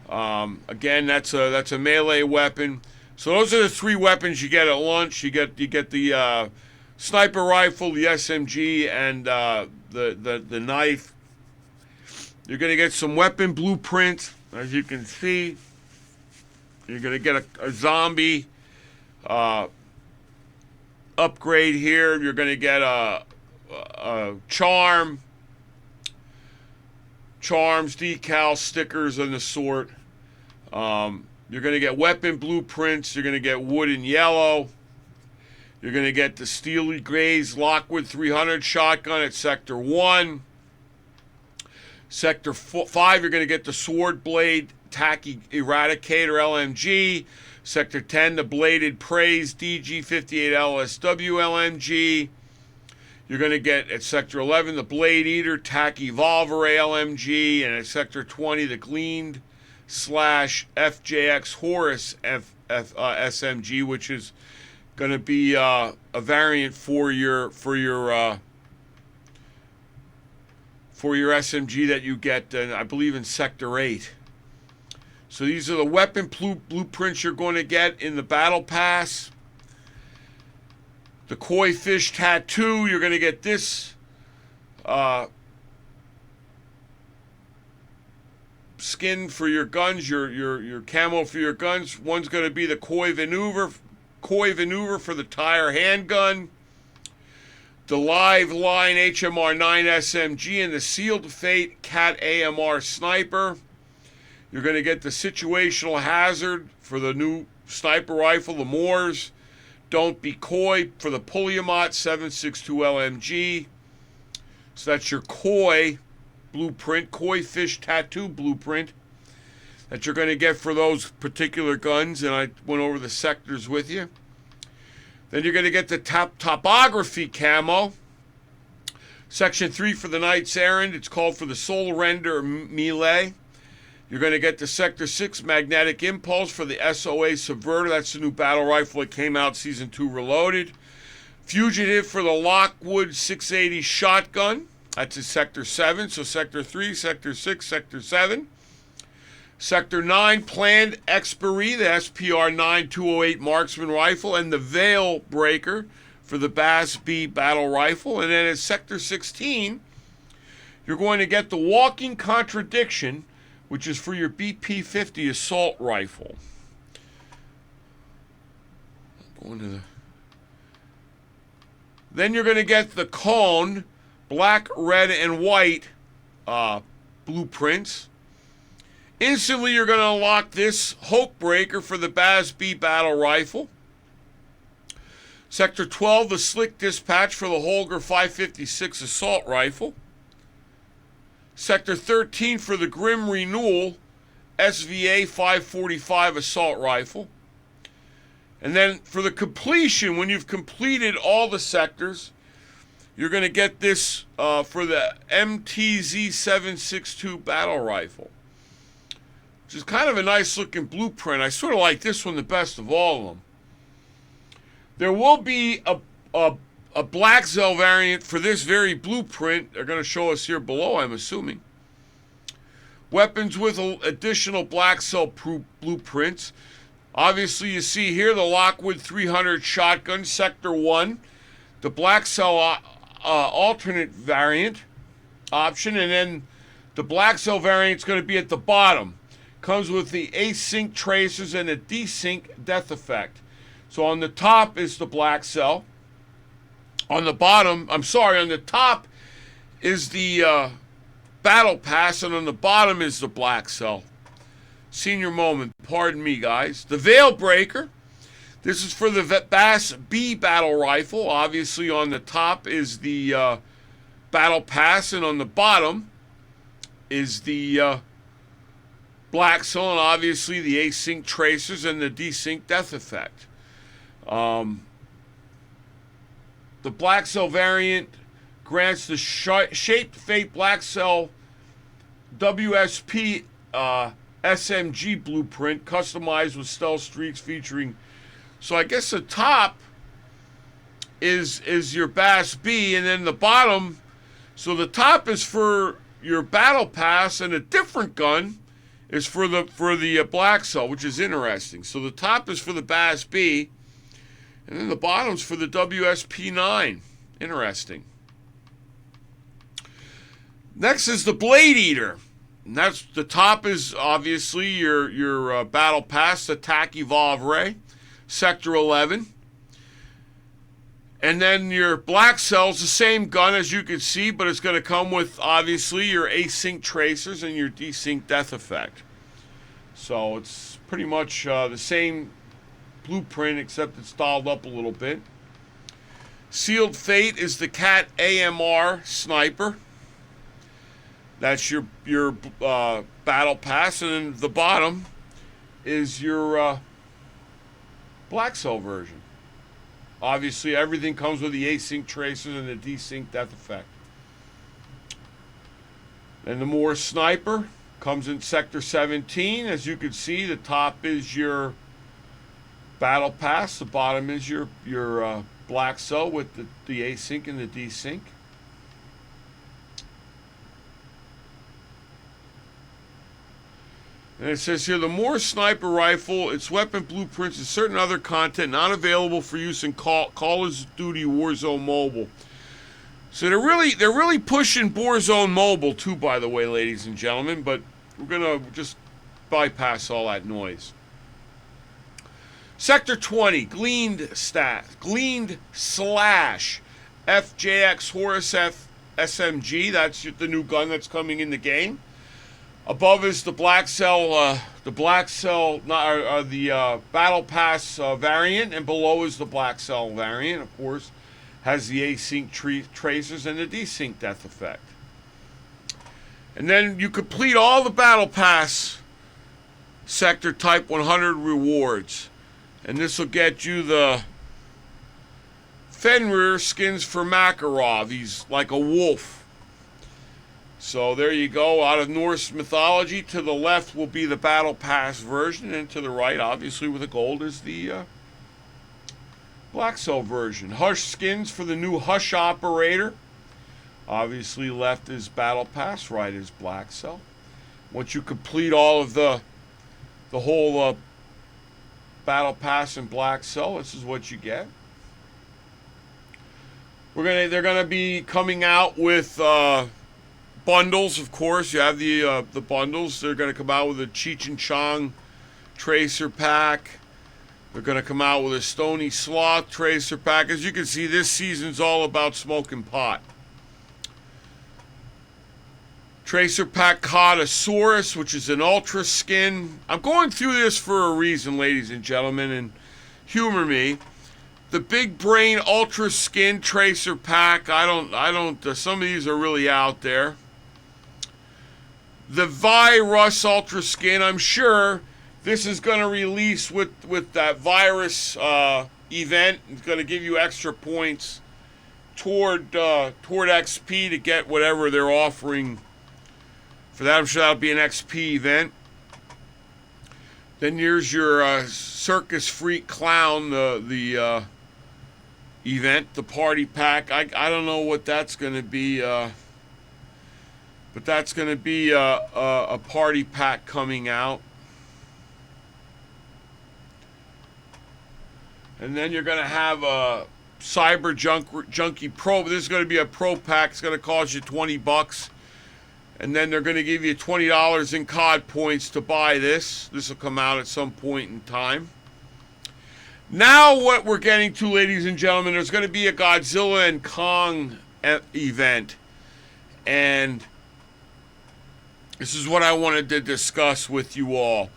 Again, that's a melee weapon. So those are the three weapons you get at lunch. You get the sniper rifle, the SMG, and the knife. You're going to get some weapon blueprints, as you can see. You're going to get a zombie upgrade here. You're going to get a charms, decal, stickers, and the sort. You're going to get weapon blueprints. You're going to get wood and yellow. You're going to get the Steely Grays Lockwood 300 shotgun at Sector 1. Sector 5, you're going to get the Sword Blade Tacky Eradicator LMG. Sector 10, the Bladed Praise DG58 LSW LMG. You're going to get at Sector 11 the Blade Eater Tacky Volvere LMG. And at Sector 20, the Gleaned / FJX Horus SMG, which is going to be a variant for your SMG that you get, I believe, in Sector 8. So these are the weapon blueprints you're going to get in the Battle Pass. The Koi Fish Tattoo, you're going to get this skin for your guns, your camo for your guns. One's going to be the Koi Maneuver for the tire handgun, the Live Line HMR9 SMG, and the Sealed Fate Cat AMR Sniper. You're going to get the Situational Hazard for the new sniper rifle, the Moors. Don't Be Coy for the Puliamat 7.62 LMG. So that's your Koi blueprint, Koi Fish Tattoo blueprint that you're going to get for those particular guns, and I went over the sectors with you. Then you're going to get the topography camo. Section 3 for the Knight's Errand. It's called for the Soul Render Melee. You're going to get the Sector 6 Magnetic Impulse for the SOA Subverter. That's the new battle rifle that came out Season 2 Reloaded. Fugitive for the Lockwood 680 Shotgun. That's in Sector 7. So Sector 3, Sector 6, Sector 7. Sector 9, Planned Expiry, the SPR 9208 Marksman Rifle, and the Veil Breaker for the Bass B Battle Rifle. And then in Sector 16, you're going to get the Walking Contradiction, which is for your BP-50 Assault Rifle. Then you're going to get the Cone Black, Red, and White blueprints. Instantly, you're going to unlock this Hope Breaker for the BAS-B Battle Rifle. Sector 12, the Slick Dispatch for the Holger 556 Assault Rifle. Sector 13 for the Grim Renewal SVA 545 Assault Rifle. And then for the completion, when you've completed all the sectors, you're going to get this for the MTZ 762 Battle Rifle, which is kind of a nice looking blueprint. I sort of like this one the best of all of them. There will be a Blackcell variant for this very blueprint. They're going to show us here below, I'm assuming. Weapons with additional Blackcell blueprints. Obviously, you see here the Lockwood 300 shotgun, Sector 1. The Blackcell alternate variant option. And then the Blackcell variant is going to be at the bottom. Comes with the async tracers and a desync death effect. So on the top is the Blackcell. On the top is the Battle Pass, and on the bottom is the Blackcell. Senior moment, pardon me, guys. The Veil Breaker. This is for the Bass B Battle Rifle. Obviously, on the top is the Battle Pass, and on the bottom is the Blackcell, and obviously the async tracers and the desync death effect. The Blackcell variant grants the Shaped Fate Blackcell WSP SMG blueprint, customized with stealth streaks featuring. So I guess the top is your Bass B, and then the bottom. So the top is for your Battle Pass, and a different gun is for the Blackcell, which is interesting. So the top is for the Bass B, and then the bottom's for the WSP9. Interesting. Next is the Blade Eater. And that's the top is obviously your Battle Pass, the Tacky Volvere, Sector 11. And then your Blackcell's the same gun as you can see, but it's going to come with obviously your async tracers and your desync death effect. So it's pretty much the same blueprint, except it's dialed up a little bit. Sealed Fate is the Cat AMR sniper. That's your battle pass, and then the bottom is your Blackcell version. Obviously, everything comes with the async tracers and the desync depth effect. And the Moore sniper comes in Sector 17. As you can see, the top is your battle pass. The bottom is your Blackcell with the async and the desync. And it says here, the Moore sniper rifle, its weapon blueprints, and certain other content not available for use in Call of Duty Warzone Mobile. So they're really pushing Borezone Mobile too, by the way, ladies and gentlemen. But we're gonna just bypass all that noise. Sector 20, gleaned slash FJX Horus F SMG. That's the new gun that's coming in the game. Above is the Blackcell, the Battle Pass variant, and below is the Blackcell variant. Of course, has the async tracers and the desync depth effect. And then you complete all the Battle Pass Sector Type 100 rewards. And this will get you the Fenrir skins for Makarov. He's like a wolf. So there you go. Out of Norse mythology, to the left will be the Battle Pass version, and to the right, obviously with the gold, is the Blackcell version. Hush skins for the new Hush operator. Obviously left is Battle Pass, right is Blackcell. Once you complete all of the whole Battle Pass and Blackcell, this is what you get. They're gonna be coming out with bundles, of course. You have the bundles. They're gonna come out with a Cheech and Chong tracer pack. They're gonna come out with a Stony Sloth tracer pack. As you can see, this season's all about smoking pot. Tracer pack Codosaurus, which is an ultra skin. I'm going through this for a reason, ladies and gentlemen, and humor me. The Big Brain Ultra Skin Tracer Pack, I don't, some of these are really out there. The Virus Ultra Skin, I'm sure this is going to release with that virus event. It's going to give you extra points toward XP to get whatever they're offering. For that, I'm sure that'll be an XP event. Then here's your Circus Freak Clown, the event, the party pack. I don't know what that's going to be, but that's going to be a party pack coming out. And then you're going to have a Cyber Junkie Pro. This is going to be a pro pack. It's going to cost you $20. And then they're going to give you $20 in COD points to buy this. This will come out at some point in time. Now what we're getting to, ladies and gentlemen, there's going to be a Godzilla and Kong event. And this is what I wanted to discuss with you all.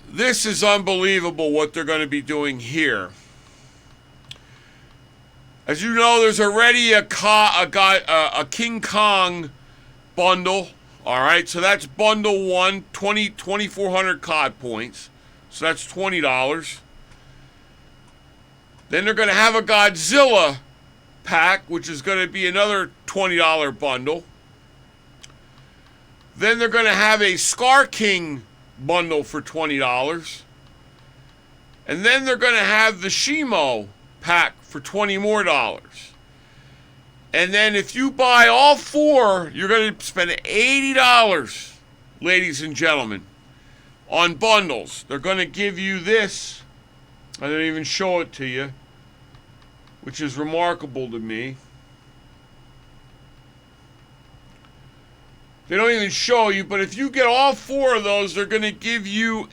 This is unbelievable what they're going to be doing here. As you know, there's already a King Kong bundle. All right, so that's bundle 1, 2,400 COD points. So that's $20. Then they're going to have a Godzilla pack, which is going to be another $20 bundle. Then they're going to have a Scar King bundle for $20. And then they're going to have the Shimo pack for $20 more. And then if you buy all four, you're going to spend $80, ladies and gentlemen, on bundles. They're going to give you this. I didn't even show it to you, which is remarkable to me. They don't even show you, but if you get all four of those, they're going to give you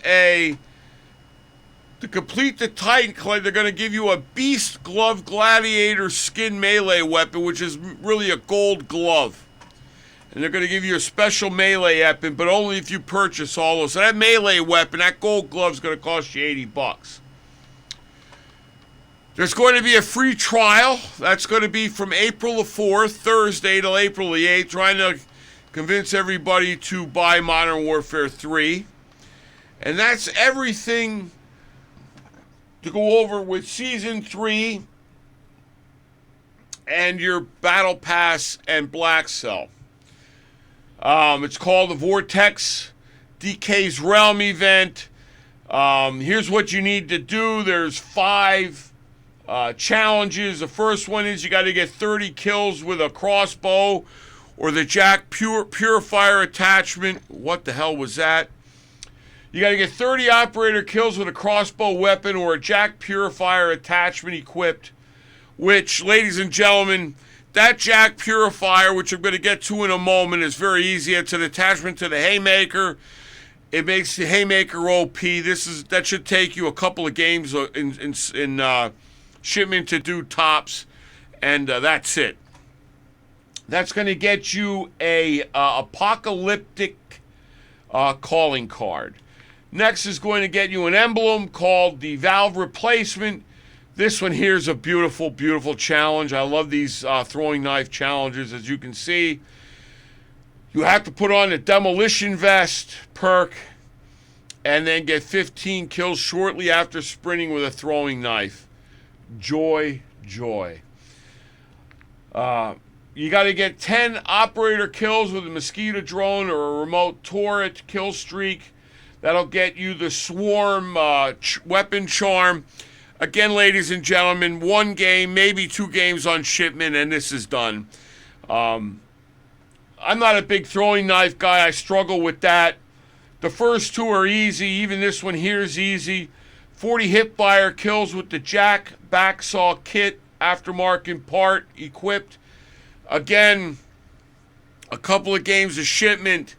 to complete the Titan Clay, they're going to give you a Beast Glove Gladiator Skin Melee weapon, which is really a gold glove. And they're going to give you a special melee weapon, but only if you purchase all those. So that melee weapon, that gold glove, is going to cost you $80. There's going to be a free trial. That's going to be from April the 4th, Thursday, till April the 8th, trying to convince everybody to buy Modern Warfare 3. And that's everything to go over with Season 3 and your Battle Pass and Blackcell. It's called the Vortex DK's Realm event. Here's what you need to do. There's 5 challenges. The first one is you got to get 30 kills with a crossbow or the Jack Purifier attachment. What the hell was that? You got to get 30 operator kills with a crossbow weapon or a Jack Purifier attachment equipped, which, ladies and gentlemen, that Jack Purifier, which I'm going to get to in a moment, is very easy. It's an attachment to the Haymaker. It makes the Haymaker OP. That should take you a couple of games in shipment to do tops, and that's it. That's going to get you a apocalyptic calling card. Next is going to get you an emblem called the Valve Replacement. This one here is a beautiful, beautiful challenge. I love these throwing knife challenges. As you can see, you have to put on a demolition vest perk and then get 15 kills shortly after sprinting with a throwing knife. Joy, joy. You got to get 10 operator kills with a mosquito drone or a remote turret kill streak. That'll get you the Swarm weapon charm. Again, ladies and gentlemen, 1 game, maybe 2 games on shipment, and this is done. I'm not a big throwing knife guy. I struggle with that. The first 2 are easy. Even this one here is easy. 40 hipfire kills with the Jack Backsaw kit, aftermarket part equipped. Again, a couple of games of shipment.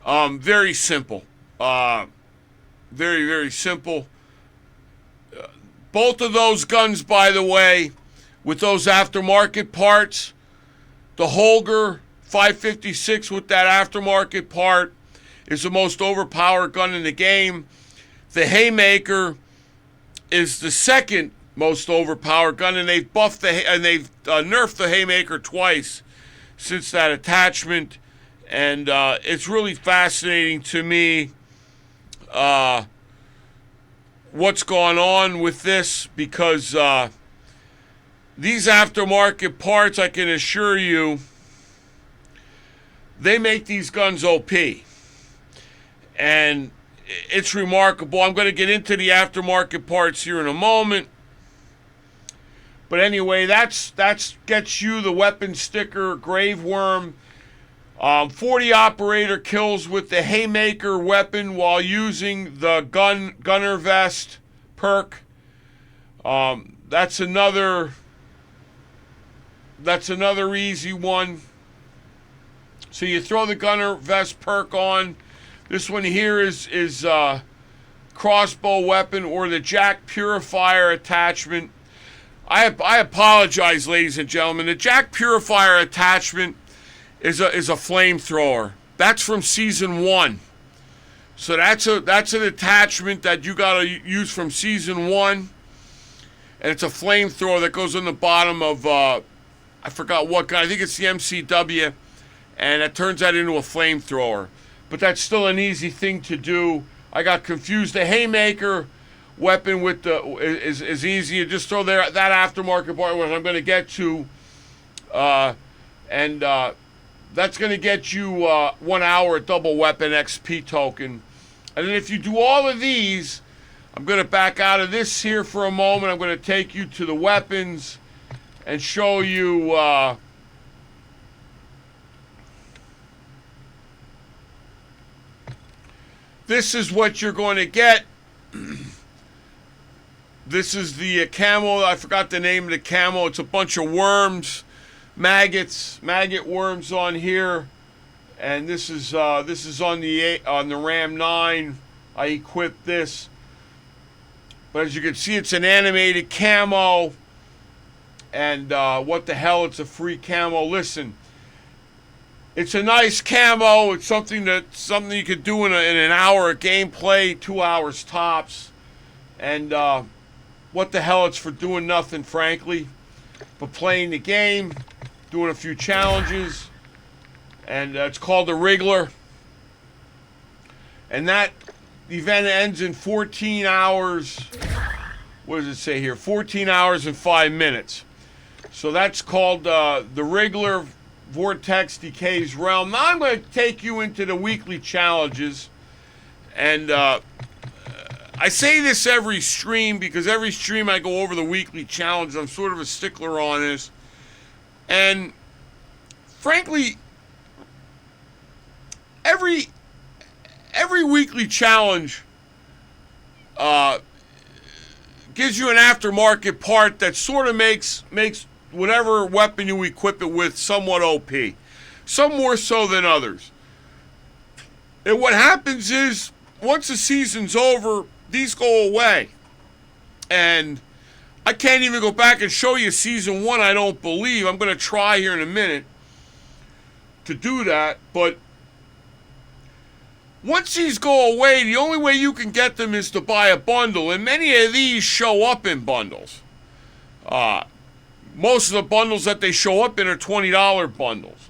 Very simple. Very, very simple. Both of those guns, by the way, with those aftermarket parts, the Holger 556 with that aftermarket part is the most overpowered gun in the game. The Haymaker is the second most overpowered gun, and they've buffed they've nerfed the Haymaker twice since that attachment, and it's really fascinating to me what's gone on with this, because these aftermarket parts, I can assure you, they make these guns OP. And it's remarkable. I'm going to get into the aftermarket parts here in a moment. But anyway, that's gets you the weapon sticker, Grave Worm. 40 operator kills with the Haymaker weapon while using the gunner vest perk. That's another easy one. So you throw the gunner vest perk on. This one here is crossbow weapon or the Jack Purifier attachment. I apologize, ladies and gentlemen. The Jack Purifier attachment is a flamethrower. That's from Season 1. So that's an attachment that you got to use from Season 1. And it's a flamethrower that goes on the bottom of, I forgot what gun. I think it's the MCW. And it turns that into a flamethrower. But that's still an easy thing to do. I got confused. The Haymaker weapon with the is easy. You just throw that aftermarket part, which I'm going to get to. And that's going to get you 1 hour double weapon XP token. And then if you do all of these, I'm going to back out of this here for a moment. I'm going to take you to the weapons and show you this is what you're going to get. This is the camo. I forgot the name of the camo. It's a bunch of worms, maggot worms on here, and this is on the Ram 9. I equipped this, but as you can see, it's an animated camo, and what the hell? It's a free camo. Listen, It's a nice camo. It's something you could do in an hour of gameplay, 2 hours tops. And what the hell, it's for doing nothing, frankly, but playing the game, doing a few challenges. And it's called the Wriggler. And that event ends in 14 hours. What does it say here? 14 hours and 5 minutes. So that's called the Wriggler Vortex Decay's Realm. Now I'm going to take you into the weekly challenges. And I say this every stream because every stream I go over the weekly challenge. I'm sort of a stickler on this. And frankly, every weekly challenge gives you an aftermarket part that sort of makes whatever weapon you equip it with somewhat OP. Some more so than others. And what happens is, once the season's over, these go away. And I can't even go back and show you season 1, I don't believe. I'm going to try here in a minute to do that. But once these go away, the only way you can get them is to buy a bundle. And many of these show up in bundles. Most of the bundles that they show up in are $20 bundles.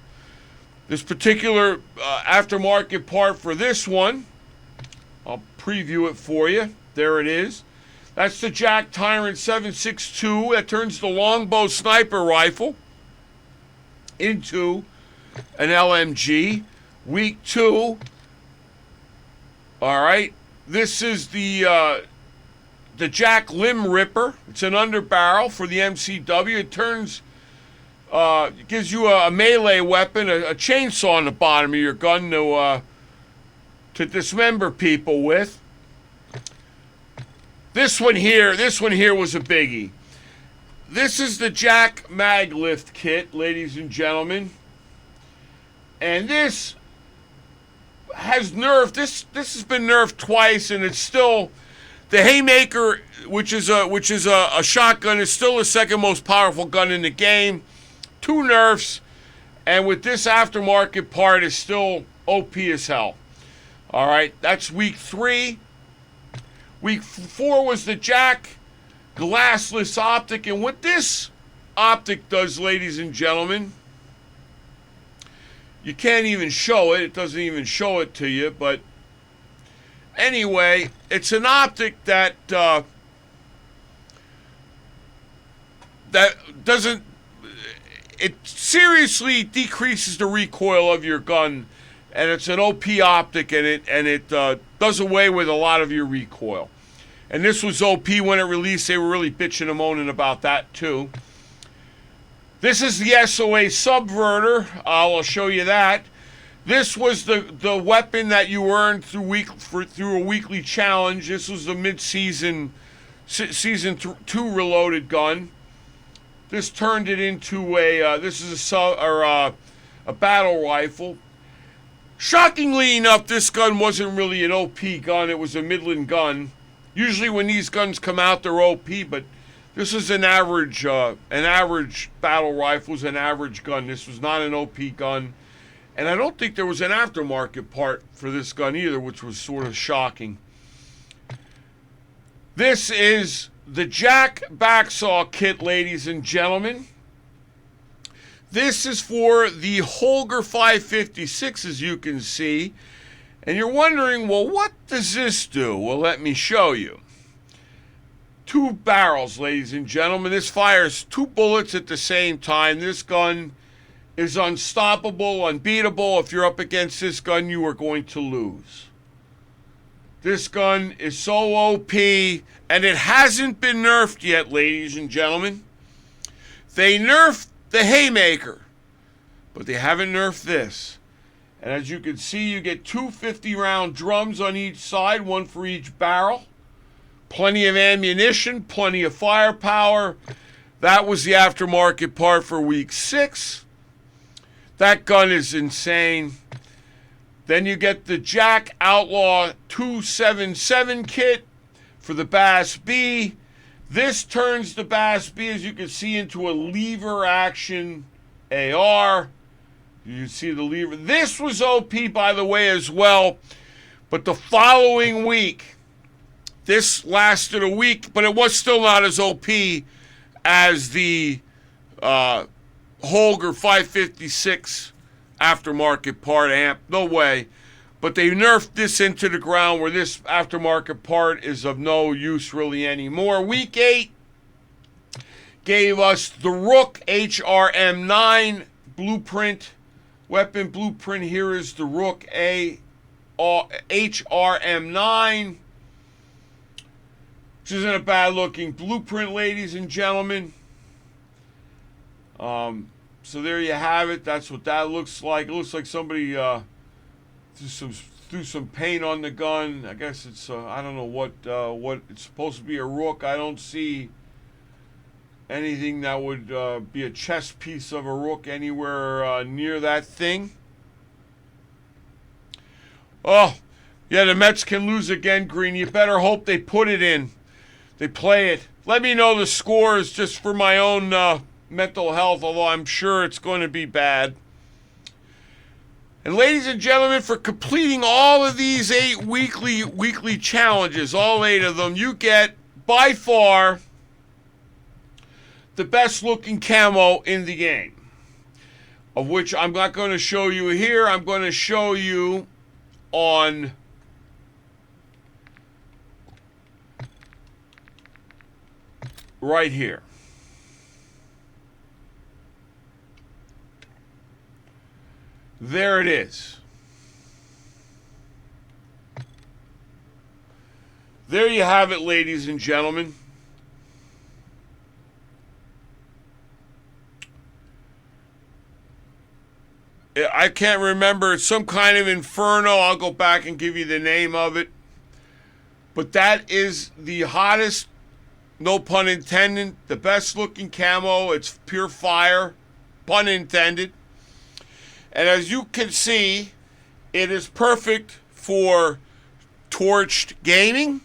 This particular aftermarket part for this one, I'll preview it for you. There it is. That's the Jack Tyrant 7.62 that turns the longbow sniper rifle into an LMG. Week 2. All right. This is the Jack Limb Ripper. It's an underbarrel for the MCW. It turns, it gives you a melee weapon, a chainsaw on the bottom of your gun to dismember people with. This one here was a biggie. This is the Jack Mag Lift kit, ladies and gentlemen. And this has nerfed. This has been nerfed twice, and it's still the Haymaker, which is a shotgun, is still the second most powerful gun in the game. 2 nerfs, and with this aftermarket part, is still OP as hell. All right, that's week 3. Week 4 was the Jack Glassless Optic, and what this optic does, ladies and gentlemen, you can't even show it. It doesn't even show it to you, but anyway, it's an optic that doesn't. It seriously decreases the recoil of your gun, and it's an OP optic, and it does away with a lot of your recoil. And this was OP when it released. They were really bitching and moaning about that too. This is the SOA Subverter. I'll show you that. This was the weapon that you earned through a weekly challenge. This was the mid-season season 2 reloaded gun. This turned it into a battle rifle. Shockingly enough, this gun wasn't really an OP gun. It was a middling gun. Usually when these guns come out, they're OP, but this is an average battle rifle. It was an average gun. This was not an OP gun. And I don't think there was an aftermarket part for this gun either, which was sort of shocking. This is the Jack Backsaw kit, ladies and gentlemen. This is for the Holger 556, as you can see. And you're wondering, well, what does this do? Well, let me show you. 2 barrels, ladies and gentlemen. This fires 2 bullets at the same time. This gun is unstoppable, unbeatable. If you're up against this gun, you are going to lose. This gun is so OP, and it hasn't been nerfed yet, ladies and gentlemen. They nerfed the Haymaker, but they haven't nerfed this. And as you can see, you get 2 50-round drums on each side, 1 for each barrel. Plenty of ammunition, plenty of firepower. That was the aftermarket part for week 6. That gun is insane. Then you get the Jack Outlaw 277 kit for the Bass B. This turns the Bass B, as you can see, into a lever action AR. You can see the lever. This was OP, by the way, as well. But the following week, this lasted a week, but it was still not as OP as the Holger 556 aftermarket part amp. No way. But they nerfed this into the ground where this aftermarket part is of no use really anymore. Week 8 gave us the Rook HRM9 blueprint. Weapon blueprint here is the Rook HRM9. Which isn't a bad looking blueprint, ladies and gentlemen. So there you have it. That's what that looks like. It looks like somebody threw some paint on the gun. I guess it's I don't know what it's supposed to be, a Rook. I don't see anything that would be a chest piece of a Rook anywhere near that thing. Oh, yeah, the Mets can lose again, Green. You better hope they put it in. They play it. Let me know the scores just for my own mental health, although I'm sure it's going to be bad. And ladies and gentlemen, for completing all of these 8 weekly challenges, all 8 of them, you get by far the best looking camo in the game, of which I'm not going to show you here. I'm going to show you on right here. There it is. There you have it, ladies and gentlemen. I can't remember. It's some kind of Inferno. I'll go back and give you the name of it. But that is the hottest, no pun intended, the best looking camo. It's pure fire, pun intended. And as you can see, it is perfect for torched gaming.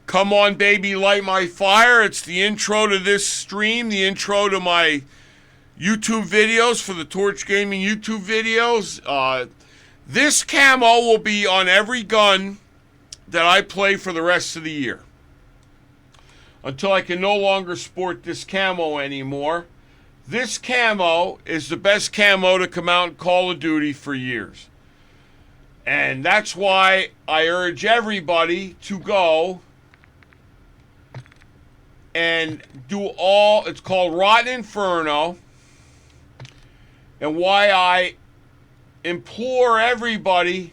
Come on, baby, light my fire. It's the intro to this stream, the intro to my YouTube videos, for the Torch Gaming YouTube videos. This camo will be on every gun that I play for the rest of the year, until I can no longer sport this camo anymore. This camo is the best camo to come out in Call of Duty for years. And that's why I urge everybody to go and do all, it's called Rotten Inferno, and why I implore everybody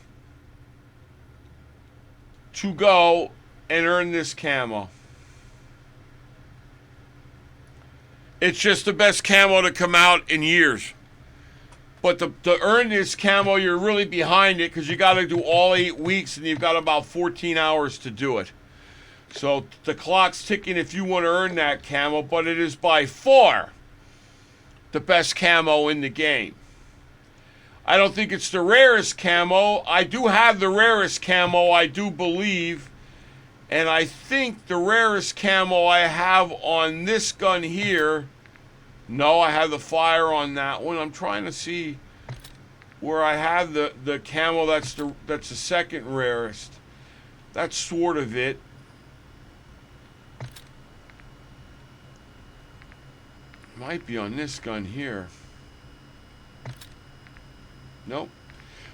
to go and earn this camo. It's just the best camo to come out in years. But to earn this camo, you're really behind it, because you got to do all 8 weeks, and you've got about 14 hours to do it. So the clock's ticking if you want to earn that camo, but it is by far the best camo in the game. I don't think it's the rarest camo. I do have the rarest camo, I do believe. And I think the rarest camo I have on this gun here, no, I have the fire on that one. I'm trying to see where I have the camo that's the second rarest. That's sort of it. Might be on this gun here. Nope.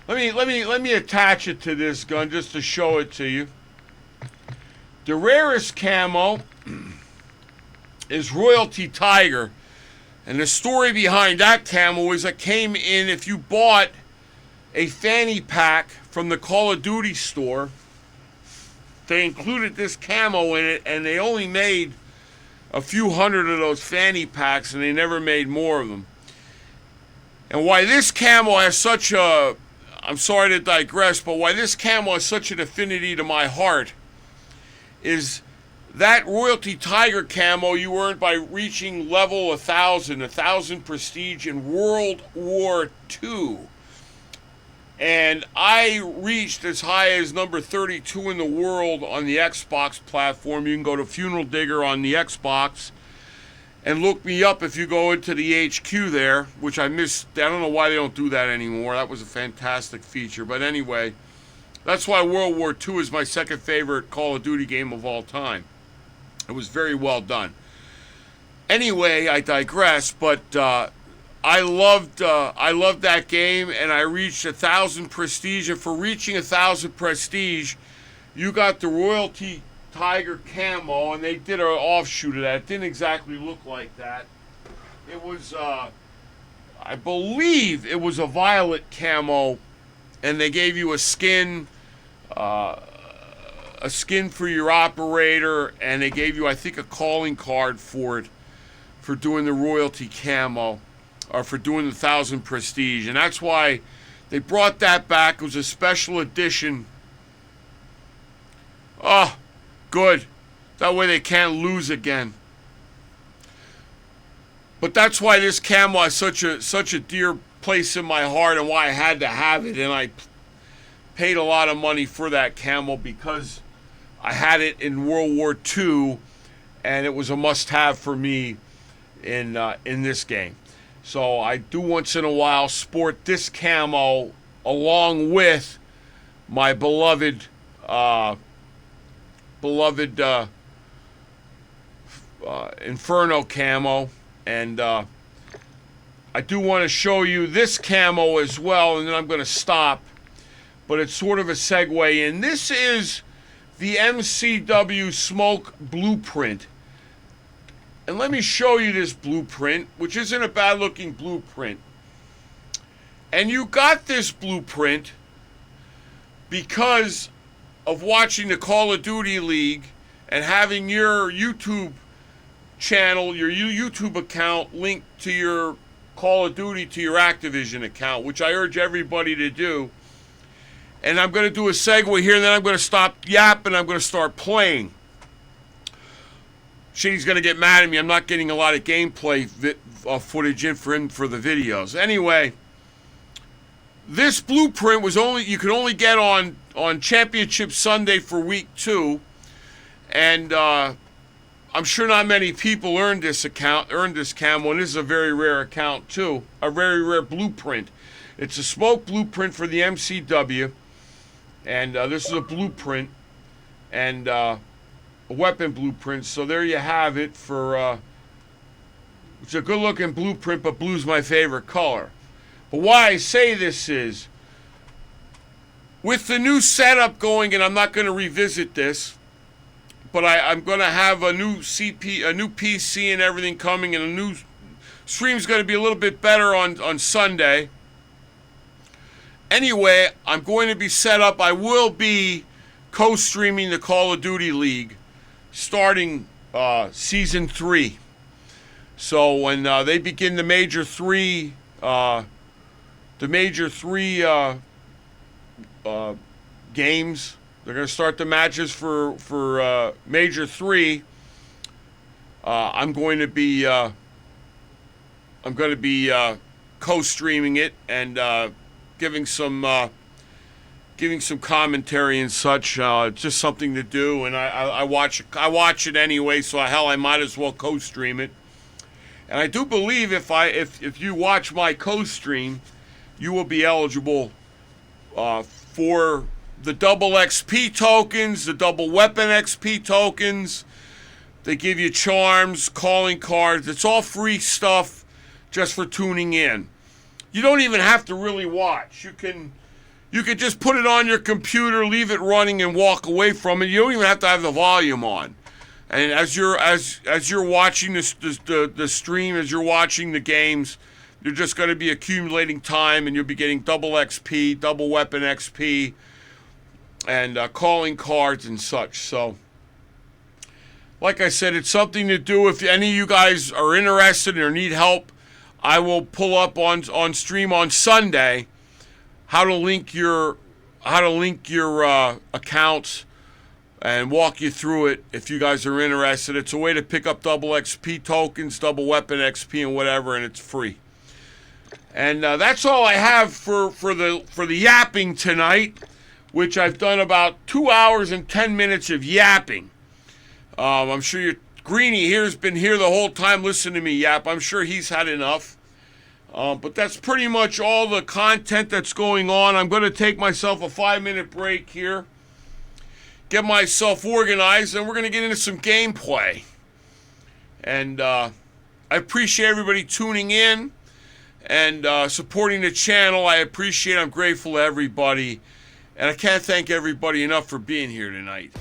Let me attach it to this gun just to show it to you. The rarest camo is Royalty Tiger. And the story behind that camo is it came in, if you bought a fanny pack from the Call of Duty store, they included this camo in it, and they only made a few hundred of those fanny packs, and they never made more of them. And why this camo has such a, I'm sorry to digress, but why this camo has such an affinity to my heart is that Royalty Tiger camo you earned by reaching level 1,000 prestige in World War II. And I reached as high as number 32 in the world on the Xbox platform. You can go to Funeral Digger on the Xbox. and look me up if you go into the HQ there, which I missed. I don't know why they don't do that anymore. That was a fantastic feature. But anyway, that's why World War II is my second favorite Call of Duty game of all time. It was very well done. Anyway, I digress, but I loved that game, and I reached 1,000 prestige. And for reaching 1,000 prestige, you got the Royalty Tiger camo, and they did an offshoot of that. It didn't exactly look like that. It was, I believe, it was a violet camo, and they gave you a skin for your operator, and they gave you, I think, a calling card for it, for doing the Royalty camo, or for doing the 1,000 prestige. And that's why they brought that back. It was a special edition. Oh, good. That way they can't lose again. But that's why this camo has such a dear place in my heart, and why I had to have it. And I paid a lot of money for that camo because I had it in World War II, and it was a must-have for me in this game. So I do once in a while sport this camo along with my beloved Inferno camo, and I do want to show you this camo as well, and then I'm going to stop. But it's sort of a segue in. This is the MCW Smoke Blueprint. And let me show you this blueprint, which isn't a bad-looking blueprint. And you got this blueprint because of watching the Call of Duty League and having your YouTube channel, your YouTube account linked to your Call of Duty, to your Activision account, which I urge everybody to do. And I'm going to do a segue here, and then I'm going to stop yapping. I'm going to start playing. Shady's going to get mad at me. I'm not getting a lot of gameplay footage in for him for the videos. Anyway, this blueprint was you could only get on Championship Sunday for week 2, and I'm sure not many people earned this camo, and this is a very rare account too, a very rare blueprint. It's a smoke blueprint for the MCW, and this is a blueprint, and a weapon blueprint. So there you have it for. It's a good-looking blueprint, but blue's my favorite color. But why I say this is, with the new setup going, and I'm not going to revisit this, but I'm going to have a new PC and everything coming, and a new stream's going to be a little bit better on Sunday. Anyway, I'm going to be set up. I will be co-streaming the Call of Duty League starting Season 3. So when they begin the Major 3, games, they're going to start the matches for Major 3. I'm going to be co-streaming it and giving some commentary and such. Just something to do, and I watch it anyway. So I might as well co-stream it. And I do believe if you watch my co-stream, you will be eligible for the double XP tokens, the double weapon XP tokens. They give you charms, calling cards. It's all free stuff just for tuning in. You don't even have to really watch. You can just put it on your computer, leave it running, and walk away from it. You don't even have to have the volume on. And as you're watching the stream, as you're watching the games, you're just going to be accumulating time, and you'll be getting double XP, double weapon XP, and calling cards and such. So, like I said, it's something to do. If any of you guys are interested or need help, I will pull up on stream on Sunday how to link your accounts and walk you through it if you guys are interested. It's a way to pick up double XP tokens, double weapon XP, and whatever, and it's free. And that's all I have for the yapping tonight, which I've done about 2 hours and 10 minutes of yapping. I'm sure you're Greenie here's been here the whole time listening to me yap. I'm sure he's had enough. But that's pretty much all the content that's going on. I'm going to take myself a 5-minute break here, get myself organized, and we're going to get into some gameplay. And I appreciate everybody tuning in and supporting the channel. I appreciate it. I'm grateful to everybody. And I can't thank everybody enough for being here tonight.